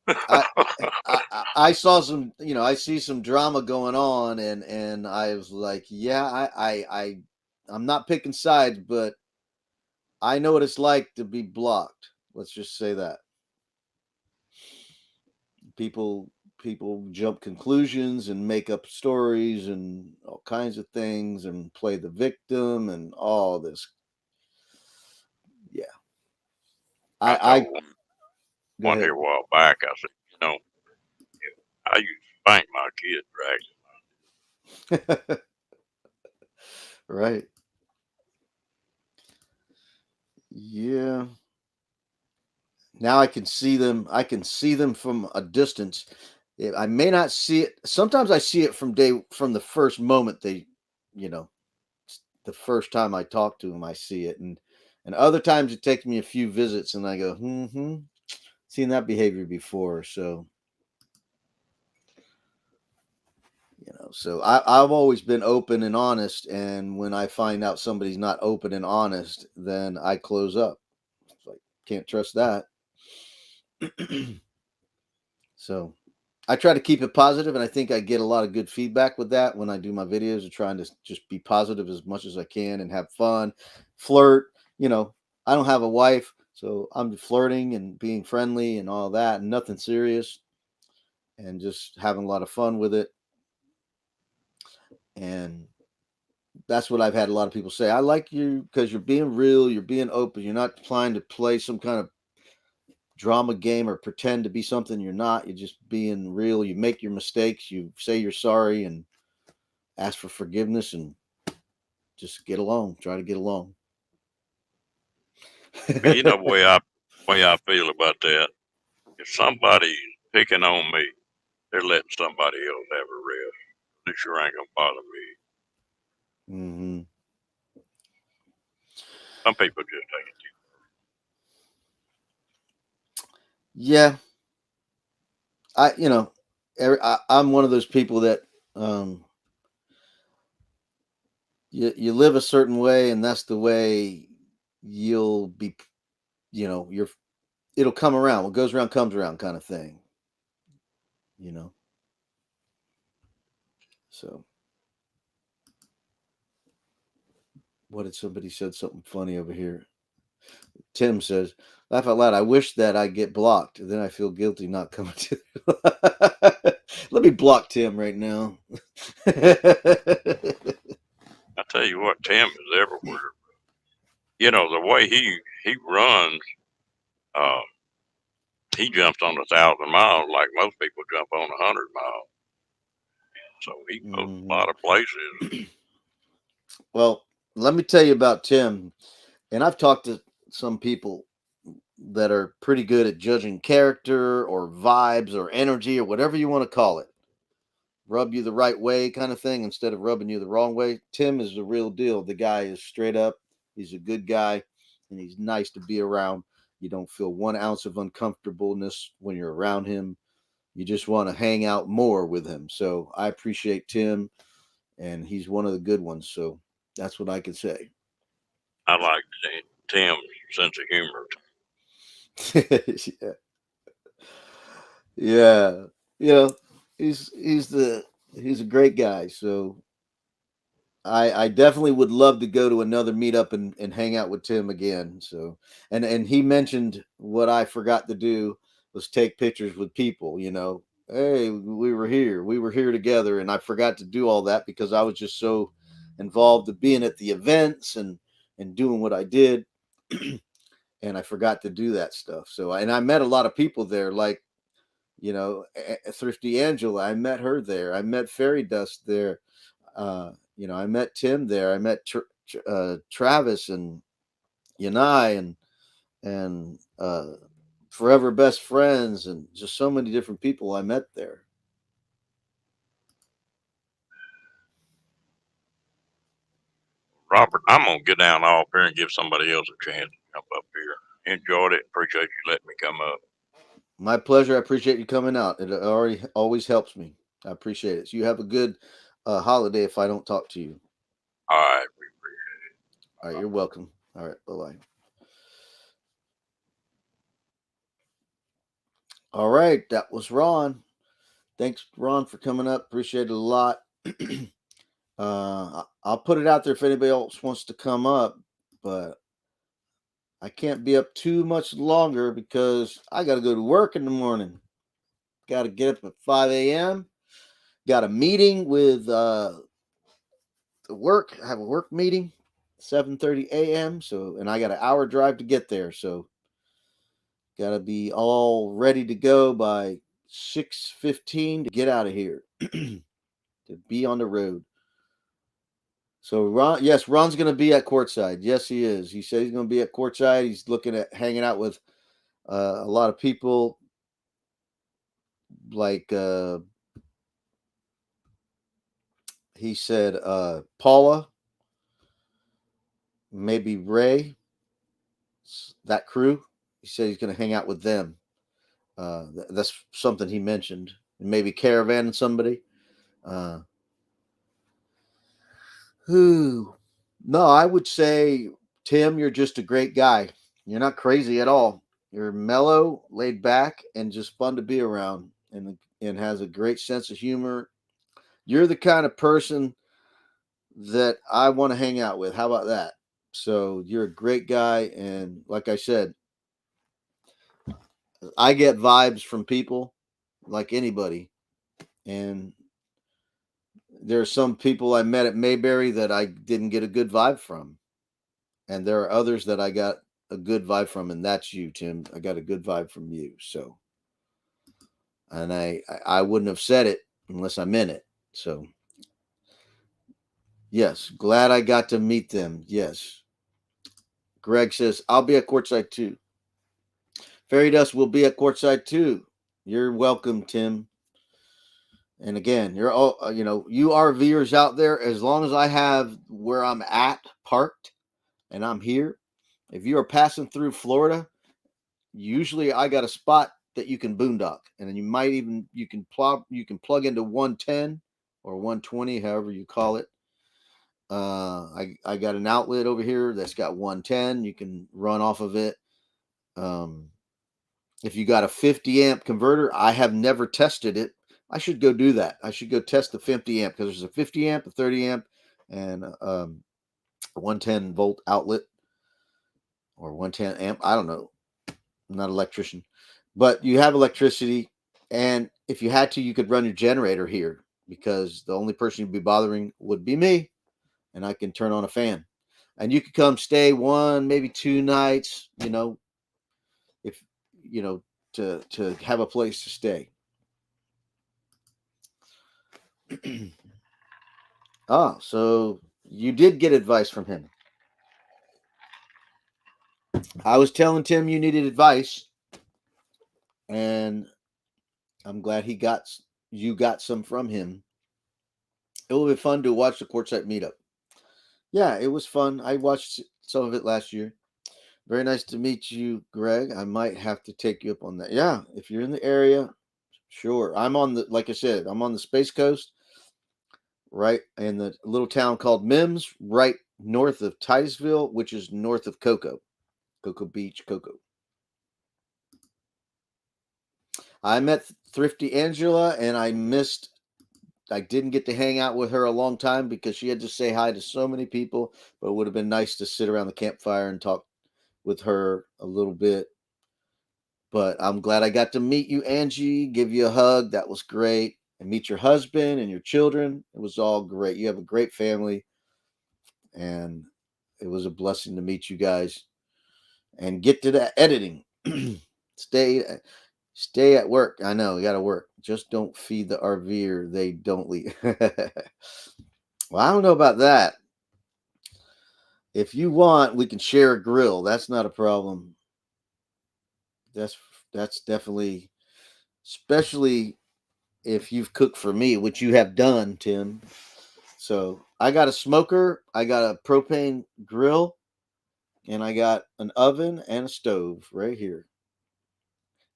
I,
again.
I saw some, I see some drama going on, and I was like, yeah, I'm not picking sides, but I know what it's like to be blocked. Let's just say that people people jump conclusions and make up stories and all kinds of things and play the victim and all this. Yeah,
I
I
told
go
one here
ahead.
a while back, I said, I used to spank my kid dragging.
Right. Yeah. Now I can see them. I can see them from a distance. I may not see it. Sometimes I see it from the first moment you know, the first time I talk to them, I see it, and other times it takes me a few visits, and I go, seen that behavior before. So so I've always been open and honest, and when I find out somebody's not open and honest, then I close up. It's like, can't trust that. So I try to keep it positive, and I think I get a lot of good feedback with that when I do my videos of trying to just be positive as much as I can and have fun, flirt. I don't have a wife, so I'm flirting and being friendly and all that, and nothing serious, and just having a lot of fun with it. And that's what I've had a lot of people say. I like you because you're being real, you're being open, you're not trying to play some kind of drama game or pretend to be something you're not. You're just being real. You make your mistakes, you say you're sorry, and ask for forgiveness, and just get along. Try to get along.
But you know the way I feel about that. If somebody's picking on me, they're letting somebody else have a rest. It sure ain't gonna bother me.
Hmm.
Some people just take it too.
Yeah, I'm one of those people that um, you live a certain way, and that's the way you'll be. You're it'll come around. What goes around comes around, kind of thing. You know. So, what did somebody said something funny over here? Tim says, "Laugh out loud. I wish that I get blocked. Then I feel guilty not coming to." Let me block Tim right now.
I tell you what, Tim is everywhere. The way he runs, uh, he jumps on 1,000 miles like most people jump on 100 miles. So he goes a
Mhm.
lot of places.
Well, let me tell you about Tim. And I've talked to some people that are pretty good at judging character or vibes or energy or whatever you want to call it. Rub you the right way kind of thing instead of rubbing you the wrong way. Tim is the real deal. The guy is straight up. He's a good guy, and he's nice to be around. You don't feel 1 ounce of uncomfortableness when you're around him. You just want to hang out more with him. So I appreciate Tim, and he's one of the good ones. So that's what I can say.
I like Tim's sense of humor.
Yeah. Yeah. He's he's a great guy. So I definitely would love to go to another meetup and hang out with Tim again. So and he mentioned what I forgot to do was take pictures with people, Hey, we were here together, and I forgot to do all that because I was just so involved in being at the events and doing what I did. And I forgot to do that stuff. So and I met a lot of people there, like Thrifty Angela. I met her there. I met Fairy Dust there. I met Tim there. I met Travis, and Yanai and forever best friends, and just so many different people I met there.
Robert, I'm gonna get down off here and give somebody else a chance to jump up here. Enjoyed it. Appreciate you letting me come up.
My pleasure. I appreciate you coming out. It already always helps me. I appreciate it. So you have a good holiday if I don't talk to you.
All right.
All right, you're welcome. All right, bye bye. All right, that was Ron. Thanks, Ron, for coming up. Appreciate it a lot. I'll put it out there if anybody else wants to come up, but I can't be up too much longer because I got to go to work in the morning. Got to get up at 5 a.m. Got a meeting with the work. I have a work meeting 7:30 a.m. So, and I got an hour drive to get there. So, got to be all ready to go by 6:15 to get out of here to be on the road. So Ron, yes, Ron's going to be at courtside. Yes, he is. He said he's going to be at courtside. He's looking at hanging out with a lot of people like he said Paula, maybe Ray, that crew. He said he's going to hang out with them. That's something he mentioned. Maybe Caravan and somebody. Who? No, I would say Tim, you're just a great guy. You're not crazy at all. You're mellow, laid back, and just fun to be around, and has a great sense of humor. You're the kind of person that I want to hang out with. How about that? So you're a great guy, and like I said, I get vibes from people like anybody, and there are some people I met at Mayberry that I didn't get a good vibe from, and there are others that I got a good vibe from, and that's you, Tim. I got a good vibe from you. So, and I wouldn't have said it unless I meant it. So, yes, glad I got to meet them. Yes. Greg says I'll be at courtside too. Fairy Dust will be at courtside too. You're welcome, Tim. And again, you're all you RVers out there. As long as I have where I'm at parked and I'm here, if you are passing through Florida, usually I got a spot that you can boondock, and then you can plug into 110 or 120, however you call it. I got an outlet over here that's got 110. You can run off of it. If you got a 50 amp converter, I have never tested it. I should go do that. I should go test the 50 amp because there's a 50 amp, a 30 amp, and a 110 volt outlet or 110 amp. I don't know. I'm not an electrician, but you have electricity, and if you had to, you could run your generator here because the only person you'd be bothering would be me, and I can turn on a fan, and you could come stay 1, maybe 2 nights, if to have a place to stay. So you did get advice from him. I was telling Tim you needed advice, and I'm glad you got some from him. It will be fun to watch the Quartzite meetup. Yeah, it was fun. I watched some of it last year. Very nice to meet you, Greg. I might have to take you up on that. Yeah, if you're in the area, sure. Like I said, I'm on the Space Coast, right in the little town called Mims, right north of Titusville, which is north of Cocoa Beach, Cocoa. I met Thrifty Angela, and I didn't get to hang out with her a long time because she had to say hi to so many people, but it would have been nice to sit around the campfire and talk with her a little bit. But I'm glad I got to meet you, Angie, give you a hug. That was great. And meet your husband and your children. It was all great. You have a great family. And it was a blessing to meet you guys and get to the editing. Stay at work. I know you got to work. Just don't feed the RV or they don't leave. Well, I don't know about that. If you want, we can share a grill. That's not a problem. That's that's definitely, especially if you've cooked for me, which you have done, Tim. So I got a smoker, I got a propane grill, and I got an oven and a stove right here.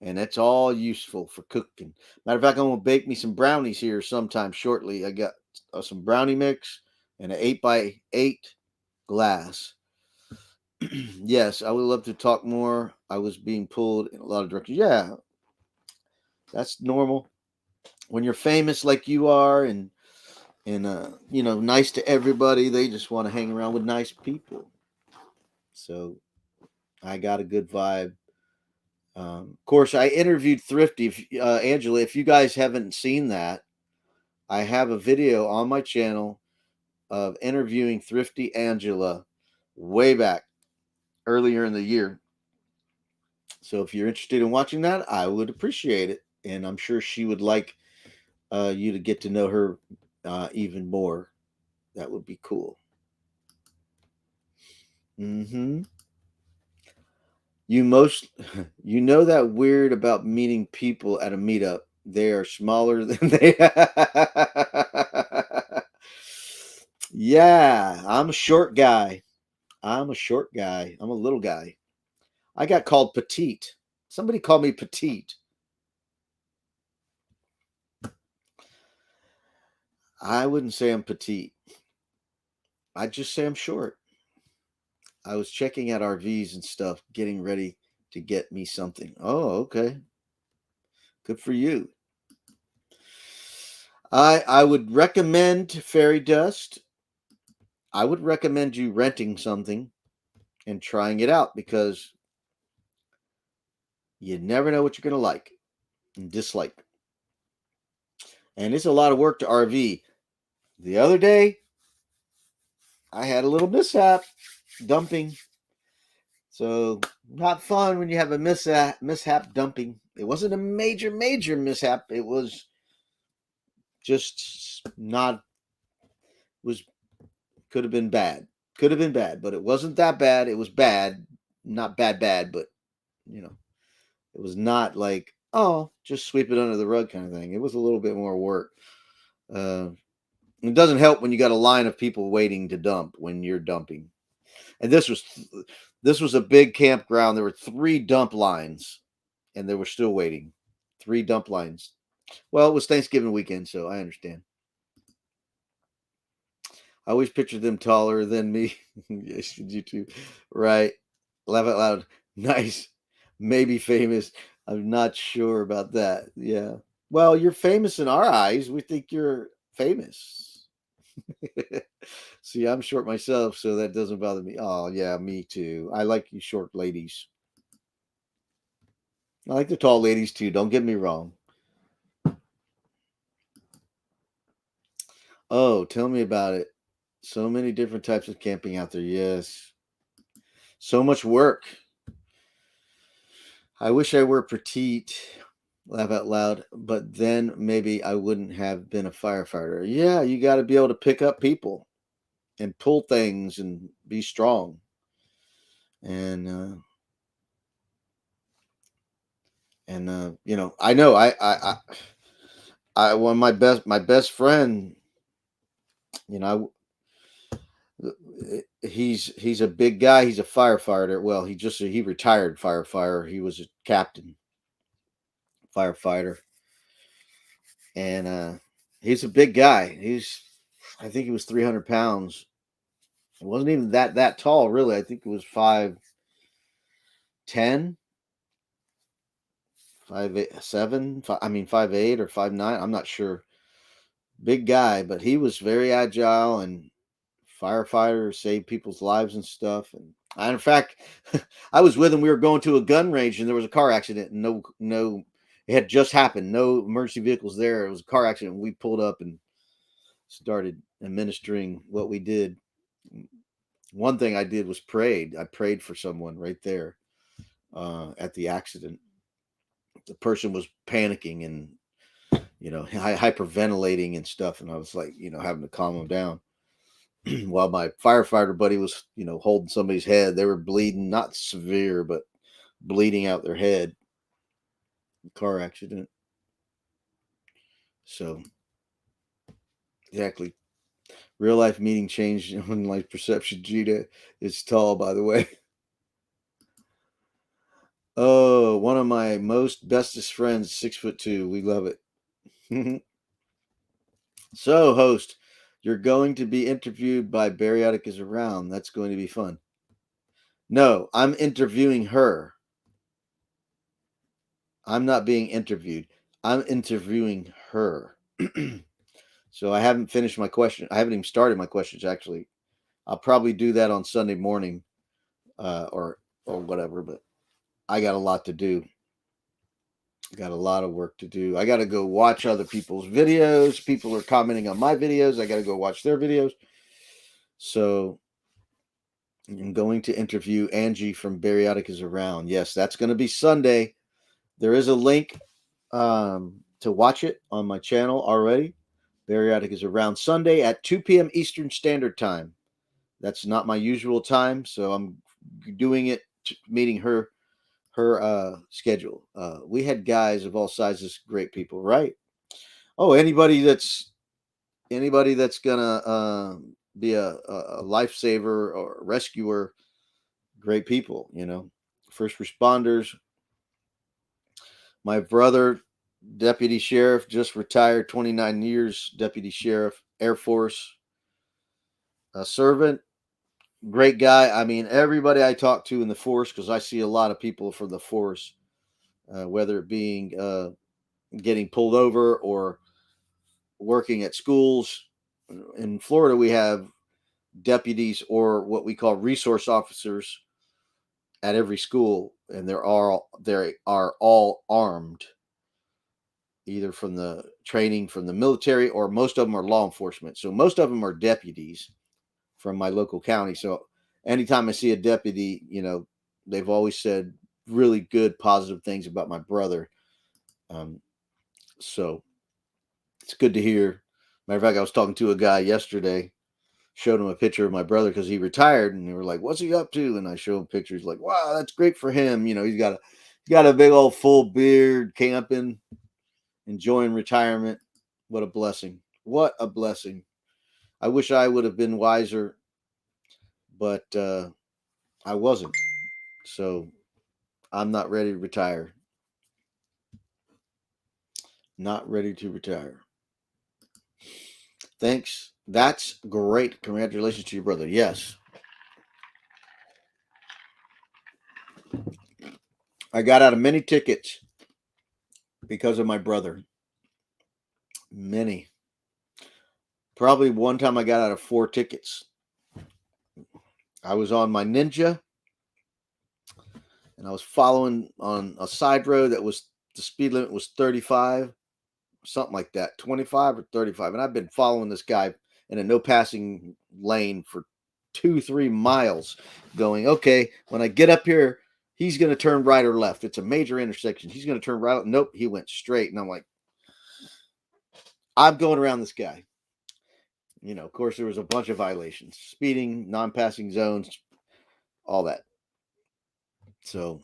And that's all useful for cooking. Matter of fact, I'm gonna bake me some brownies here sometime shortly. I got some brownie mix and an 8x8 glass. Yes, I would love to talk more. I was being pulled in a lot of directions. Yeah, that's normal. When you're famous like you are, and nice to everybody, they just want to hang around with nice people. So I got a good vibe. Of course, I interviewed Thrifty. Angela, if you guys haven't seen that, I have a video on my channel of interviewing Thrifty Angela way back earlier in the year. So if you're interested in watching that, I would appreciate it. And I'm sure she would like you to get to know her even more. That would be cool. Mm-hmm. You most, you know that weird about meeting people at a meetup. They are smaller than they. Yeah, I'm a short guy. I'm a short guy. I'm a little guy. I got called petite. Somebody called me petite. I wouldn't say I'm petite. I'd just say I'm short. I was checking out RVs and stuff, getting ready to get me something. Oh, okay. Good for you. I would recommend Fairy Dust. I would recommend you renting something and trying it out because you never know what you're going to like and dislike. And it's a lot of work to RV. The other day, I had a little mishap dumping. So, not fun when you have a mishap dumping. It wasn't a major mishap. It was just not, was, could have been bad. Could have been bad, but it wasn't that bad. It was bad. Not bad, but, you know, it was not like, oh, just sweep it under the rug kind of thing. It was a little bit more work. Uh, it doesn't help when you got a line of people waiting to dump when you're dumping. And this was a big campground. There were 3 dump lines, and they were still waiting. 3 dump lines. Well, it was Thanksgiving weekend, so I understand. I always pictured them taller than me. Yes, you too. Right. Laugh out loud. Nice. Maybe famous. I'm not sure about that. Yeah. Well, you're famous in our eyes. We think you're famous. See, I'm short myself, so that doesn't bother me. Oh, yeah, me too. I like you short ladies. I like the tall ladies too. Don't get me wrong. Oh, tell me about it. So many different types of camping out there. Yes. So much work. I wish I were petite, laugh out loud, but then maybe I wouldn't have been a firefighter. Yeah, you got to be able to pick up people and pull things and be strong. And I know one of my best friend, you know, he's a big guy. He's a firefighter. Well, he retired firefighter. He was a captain firefighter, and he's a big guy. I think he was 300 pounds. It wasn't even that tall, really. I think it was 5'10", 5'7", I mean 5'8" or 5'9". I'm not sure. Big guy, but he was very agile and firefighter, saved people's lives and stuff. And in fact, I was with him. We were going to a gun range, and there was a car accident. And no, it had just happened. No emergency vehicles there. It was a car accident. We pulled up and started administering what we did. One thing I did was prayed. I prayed for someone right there at the accident. The person was panicking and hyperventilating and stuff, and I was like, having to calm them down. while my firefighter buddy was, holding somebody's head. They were bleeding, not severe, but bleeding out their head. Car accident. So, exactly. Real life meaning changed when life perception. Gita is tall, by the way. Oh, one of my most bestest friends, 6'2". We love it. So, host, you're going to be interviewed by Bariatric is Around. That's going to be fun. No, I'm interviewing her. I'm not being interviewed. I'm interviewing her. So I haven't finished my question. I haven't even started my questions, actually. I'll probably do that on Sunday morning, or whatever. But I got a lot to do. Got a lot of work to do. I got to go watch other people's videos. People are commenting on my videos. I got to go watch their videos. So I'm going to interview Angie from Bariatric is Around. Yes, that's going to be Sunday. There is a link to watch it on my channel already. Bariatric is Around Sunday at 2 p.m. Eastern Standard Time. That's not my usual time, so I'm doing it, meeting her schedule. We had guys of all sizes, great people, right? Oh, anybody that's gonna be a lifesaver or rescuer, great people. First responders. My brother, deputy sheriff, just retired, 29 years, deputy sheriff, Air Force, a servant, great guy. I mean, everybody I talk to in the force, because I see a lot of people from the force, whether it being getting pulled over or working at schools. In Florida, we have deputies or what we call resource officers at every school, and they are all armed, either from the training from the military, or most of them are law enforcement. So most of them are deputies from my local county. So anytime I see a deputy, they've always said really good, positive things about my brother. So it's good to hear. Matter of fact, I was talking to a guy yesterday, showed him a picture of my brother because he retired, and they were like, "What's he up to?" And I showed him pictures, like, "Wow, that's great for him." He's got a big old full beard, camping, enjoying retirement. What a blessing! What a blessing! I wish I would have been wiser, but I wasn't. So I'm not ready to retire. Not ready to retire. Thanks. That's great. Congratulations to your brother. Yes. I got out of many tickets because of my brother. Many. Probably one time I got out of 4 tickets. I was on my Ninja, and I was following on a side road that was, the speed limit was 35, something like that, 25 or 35. And I've been following this guy in a no passing lane for 2-3 miles, going, okay, when I get up here, he's going to turn right or left. It's a major intersection. He's going to turn right. Nope, he went straight. And I'm like, I'm going around this guy. Of course, there was a bunch of violations, speeding, non-passing zones, all that. So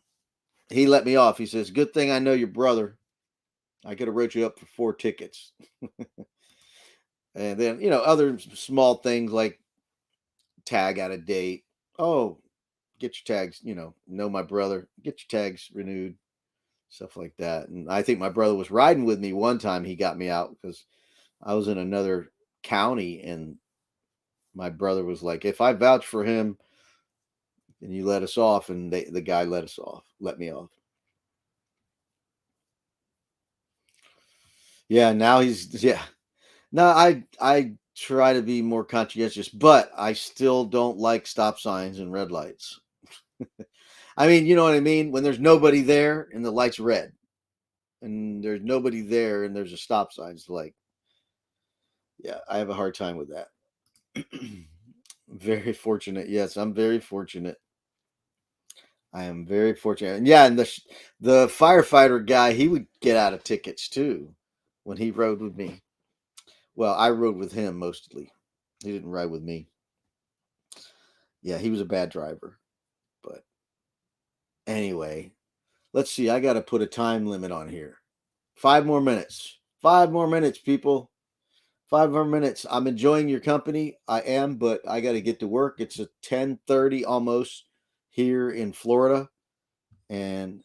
he let me off. He says, "Good thing I know your brother. I could have wrote you up for 4 tickets." And then, other small things like tag out of date. Oh, get your tags, know my brother, get your tags renewed, stuff like that. And I think my brother was riding with me one time. He got me out because I was in another county, and my brother was like, if I vouch for him and you let us off, and the guy let me off. Yeah, now yeah. No, I try to be more conscientious, but I still don't like stop signs and red lights. I mean, you know what I mean? When there's nobody there and the light's red, and there's nobody there and there's a stop sign, it's like, yeah, I have a hard time with that. Very fortunate. Yes, I'm very fortunate. I am very fortunate. And yeah, and the firefighter guy, he would get out of tickets too when he rode with me. Well, I rode with him mostly. He didn't ride with me. Yeah, he was a bad driver. But anyway, let's see. I got to put a time limit on here. 5 more minutes. 5 more minutes, people. 5 more minutes. I'm enjoying your company. I am, but I got to get to work. It's a 10:30 almost here in Florida, and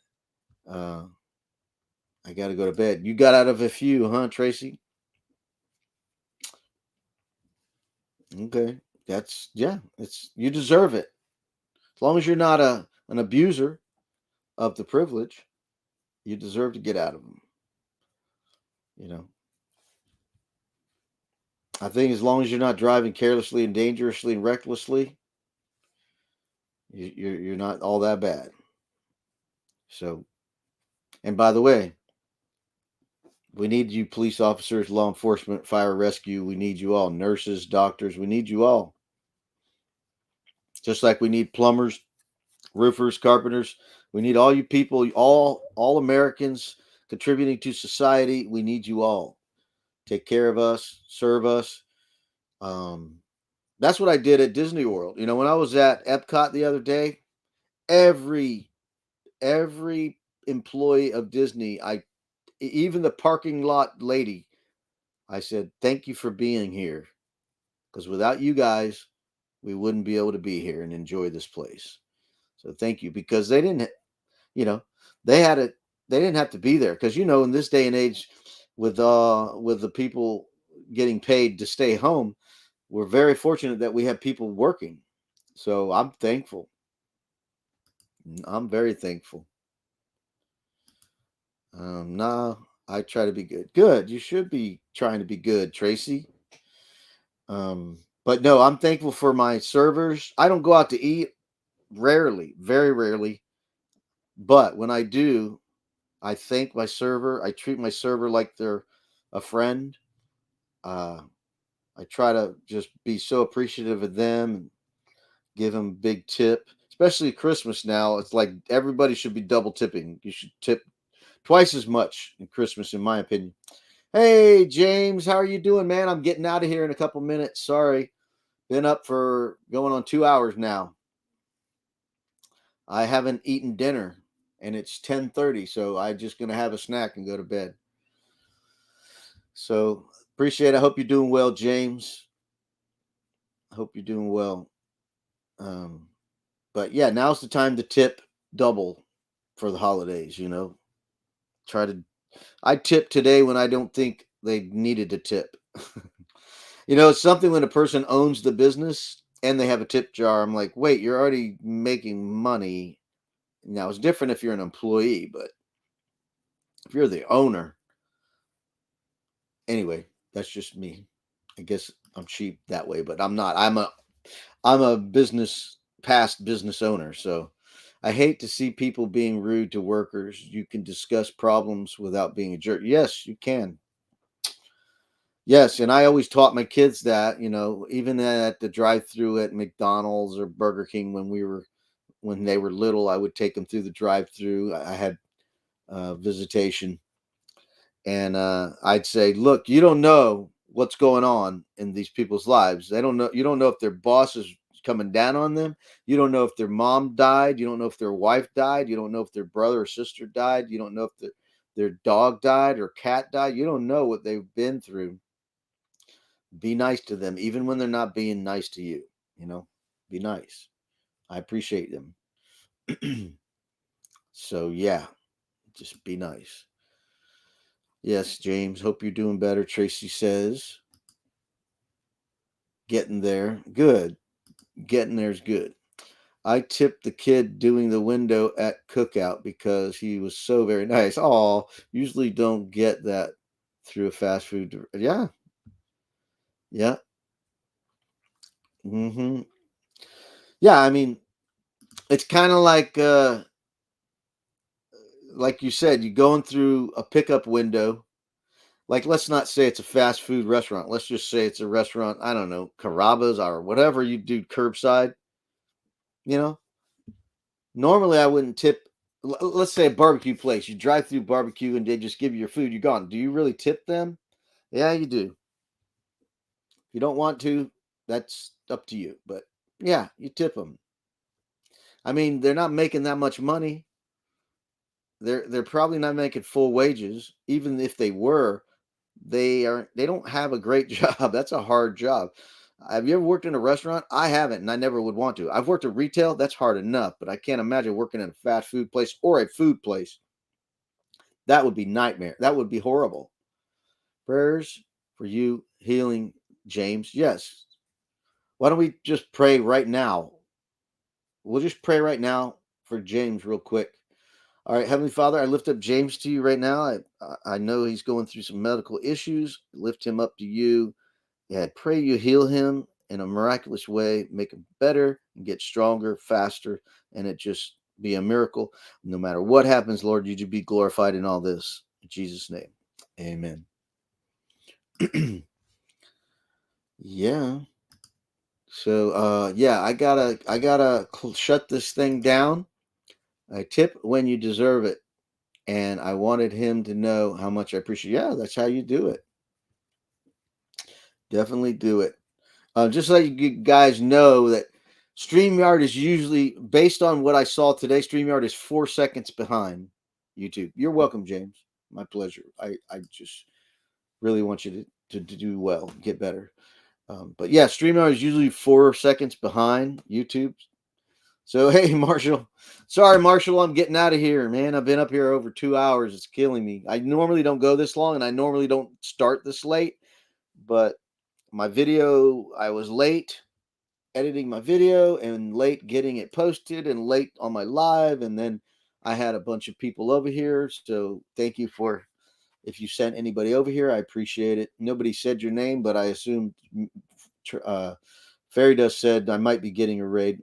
uh, I got to go to bed. You got out of a few, huh, Tracy? Okay, that's yeah. It's you deserve it. As long as you're not an abuser of the privilege, you deserve to get out of them. You know, I think as long as you're not driving carelessly and dangerously and recklessly, you're not all that bad. So, and by the way, we need you, police officers, law enforcement, fire rescue. We need you all, nurses, doctors. We need you all, just like we need plumbers, roofers, carpenters. We need all you people, all Americans contributing to society. We need you all. Take care of us, serve us. Um, that's what I did at Disney World. You know, when I was at Epcot the other day, every every employee of Disney, even the parking lot lady, I said, "Thank you for being here, because without you guys, we wouldn't be able to be here and enjoy this place. So thank you, because they didn't, you know, they had it. They didn't have to be there because in this day and age, with the people getting paid to stay home, we're very fortunate that we have people working. So I'm thankful. I'm very thankful. Nah, I try to be good. Good. You should be trying to be good, Tracy. But no, I'm thankful for my servers. I don't go out to eat rarely, very rarely. But when I do, I thank my server. I treat my server like they're a friend. Uh, I try to just be so appreciative of them and give them a big tip, especially Christmas now. It's like everybody should be double tipping. You should tip twice as much in Christmas, in my opinion. Hey, James, how are you doing, man? I'm getting out of here in a couple minutes. Sorry. Been up for going on 2 hours now. I haven't eaten dinner and it's 10:30, so I'm just gonna have a snack and go to bed. So appreciate it. I hope you're doing well, James. I hope you're doing well. Um, but yeah, now's the time to tip double for the holidays, Try to I tip today when I don't think they needed to tip. It's something when a person owns the business and they have a tip jar. I'm like, wait, you're already making money. Now it's different if you're an employee, but if you're the owner, anyway, that's just me. I guess I'm cheap that way, but I'm not. I'm a past business owner, so I hate to see people being rude to workers. You can discuss problems without being a jerk. Yes, you can. Yes, and I always taught my kids that, even at the drive-through at McDonald's or Burger King when they were little, I would take them through the drive-through. I had visitation, and I'd say, "Look, you don't know what's going on in these people's lives. They don't know. You don't know if their boss is coming down on them. You don't know if their mom died. You don't know if their wife died. You don't know if their brother or sister died. You don't know if their dog died or cat died. You don't know what they've been through. Be nice to them, even when they're not being nice to you. Be nice. I appreciate them. So yeah, just be nice." Yes, James. Hope you're doing better. Tracy says, "Getting there. Good. Getting there's good." I tipped the kid doing the window at cookout because he was so very nice. Oh, usually don't get that through a fast food. Yeah, yeah, hmm yeah. I mean, it's kind of like you said, you going through a pickup window. Like, let's not say it's a fast food restaurant. Let's just say it's a restaurant. I don't know, Carrabba's or whatever you do curbside. You know, Normally I wouldn't tip. Let's say a barbecue place. You drive through barbecue and they just give you your food. You're gone. Do you really tip them? Yeah, you do. If you don't want to, that's up to you. But Yeah, you tip them. I mean, they're not making that much money. They're probably not making full wages. Even if they were, they don't have a great job. That's a hard job. Have you ever worked in a restaurant? I haven't, and I never would want to. I've worked at retail. That's hard enough, but I can't imagine working in a fast food place or a food place. That would be nightmare. That would be horrible. Prayers for you healing, James. Yes. Why don't we just pray right now? We'll just pray right now for James real quick. All right, Heavenly Father, I lift up James to you right now. I know he's going through some medical issues. Lift him up to you. Yeah, I pray you heal him in a miraculous way, make him better and get stronger, faster, and it just be a miracle. No matter what happens, Lord, you be glorified in all this. In Jesus' name. Amen. Yeah. So yeah, I gotta shut this thing down. I tip when you deserve it. And I wanted him to know how much I appreciate. Yeah, that's how you do it. Definitely do it. Just so you guys know that StreamYard is usually based on what I saw today. StreamYard is 4 seconds behind YouTube. You're welcome, James. My pleasure. I just really want you to do well, get better. But yeah, StreamYard is usually 4 seconds behind YouTube. So hey, Marshall. Sorry, Marshall, I'm getting out of here, man. I've been up here over 2 hours. It's killing me. I normally don't go this long, and I normally don't start this late. But my video, I was late editing my video and late getting it posted and late on my live, and then I had a bunch of people over here. So thank you for if you sent anybody over here. I appreciate it. Nobody said your name, but I assumed Fairy Dust said I might be getting a raid.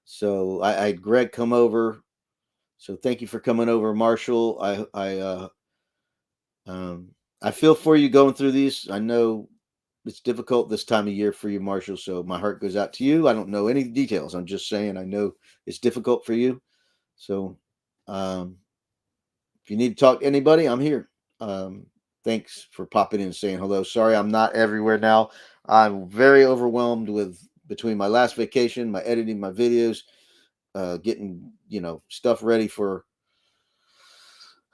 So I had Greg come over. So thank you for coming over, Marshall. Um, I feel for you going through these. I know it's difficult this time of year for you, Marshall. So my heart goes out to you. I don't know any details. I'm just saying I know it's difficult for you. So um, if you need to talk to anybody, I'm here. Um, thanks for popping in and saying hello. Sorry, I'm not everywhere now. I'm very overwhelmed with between my last vacation, my editing, my videos, getting stuff ready for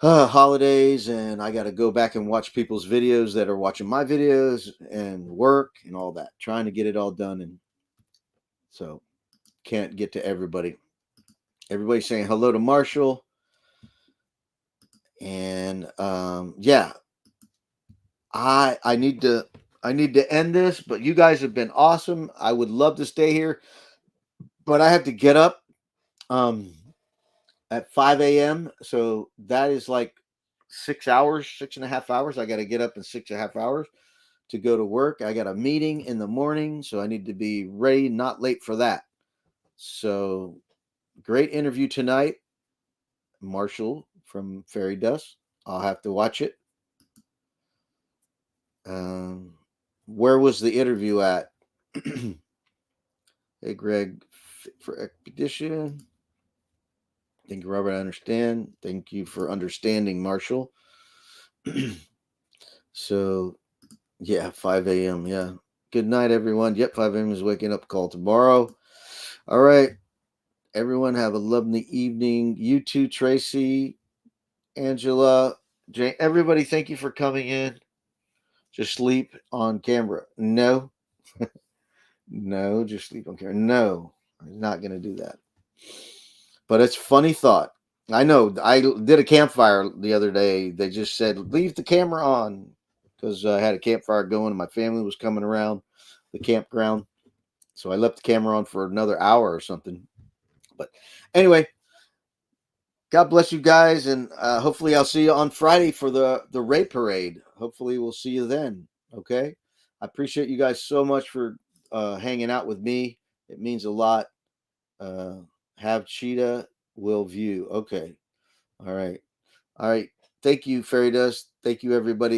holidays, and I got to go back and watch people's videos that are watching my videos and work and all that, trying to get it all done, and so can't get to everybody. Everybody's saying hello to Marshall, and yeah, I need to end this, but you guys have been awesome. I would love to stay here, but I have to get up um at 5 a.m. So that is like 6 hours, 6.5 hours. I got to get up in 6.5 hours to go to work. I got a meeting in the morning, so I need to be ready, not late for that. So great interview tonight, Marshall from Fairy Dust. I'll have to watch it. Um, where was the interview at? Hey, Greg, for expedition. Thank you, Robert. I understand. Thank you for understanding, Marshall. So, yeah, 5 a.m. Yeah. Good night, everyone. Yep, 5 a.m. is waking up call tomorrow. All right. Everyone have a lovely evening. You too, Tracy, Angela, Jane. Everybody, thank you for coming in. Just sleep on camera. No, no, just sleep on camera. No, I'm not going to do that. But it's funny thought. I know. I did a campfire the other day. They just said leave the camera on because I had a campfire going and my family was coming around the campground. So I left the camera on for another hour or something. But anyway, God bless you guys, and hopefully I'll see you on Friday for the Ray Parade. Hopefully we'll see you then. Okay, I appreciate you guys so much for hanging out with me. It means a lot. Uh, have Cheetah will view. Okay, all right. Thank you, Fairy Dust. Thank you, everybody.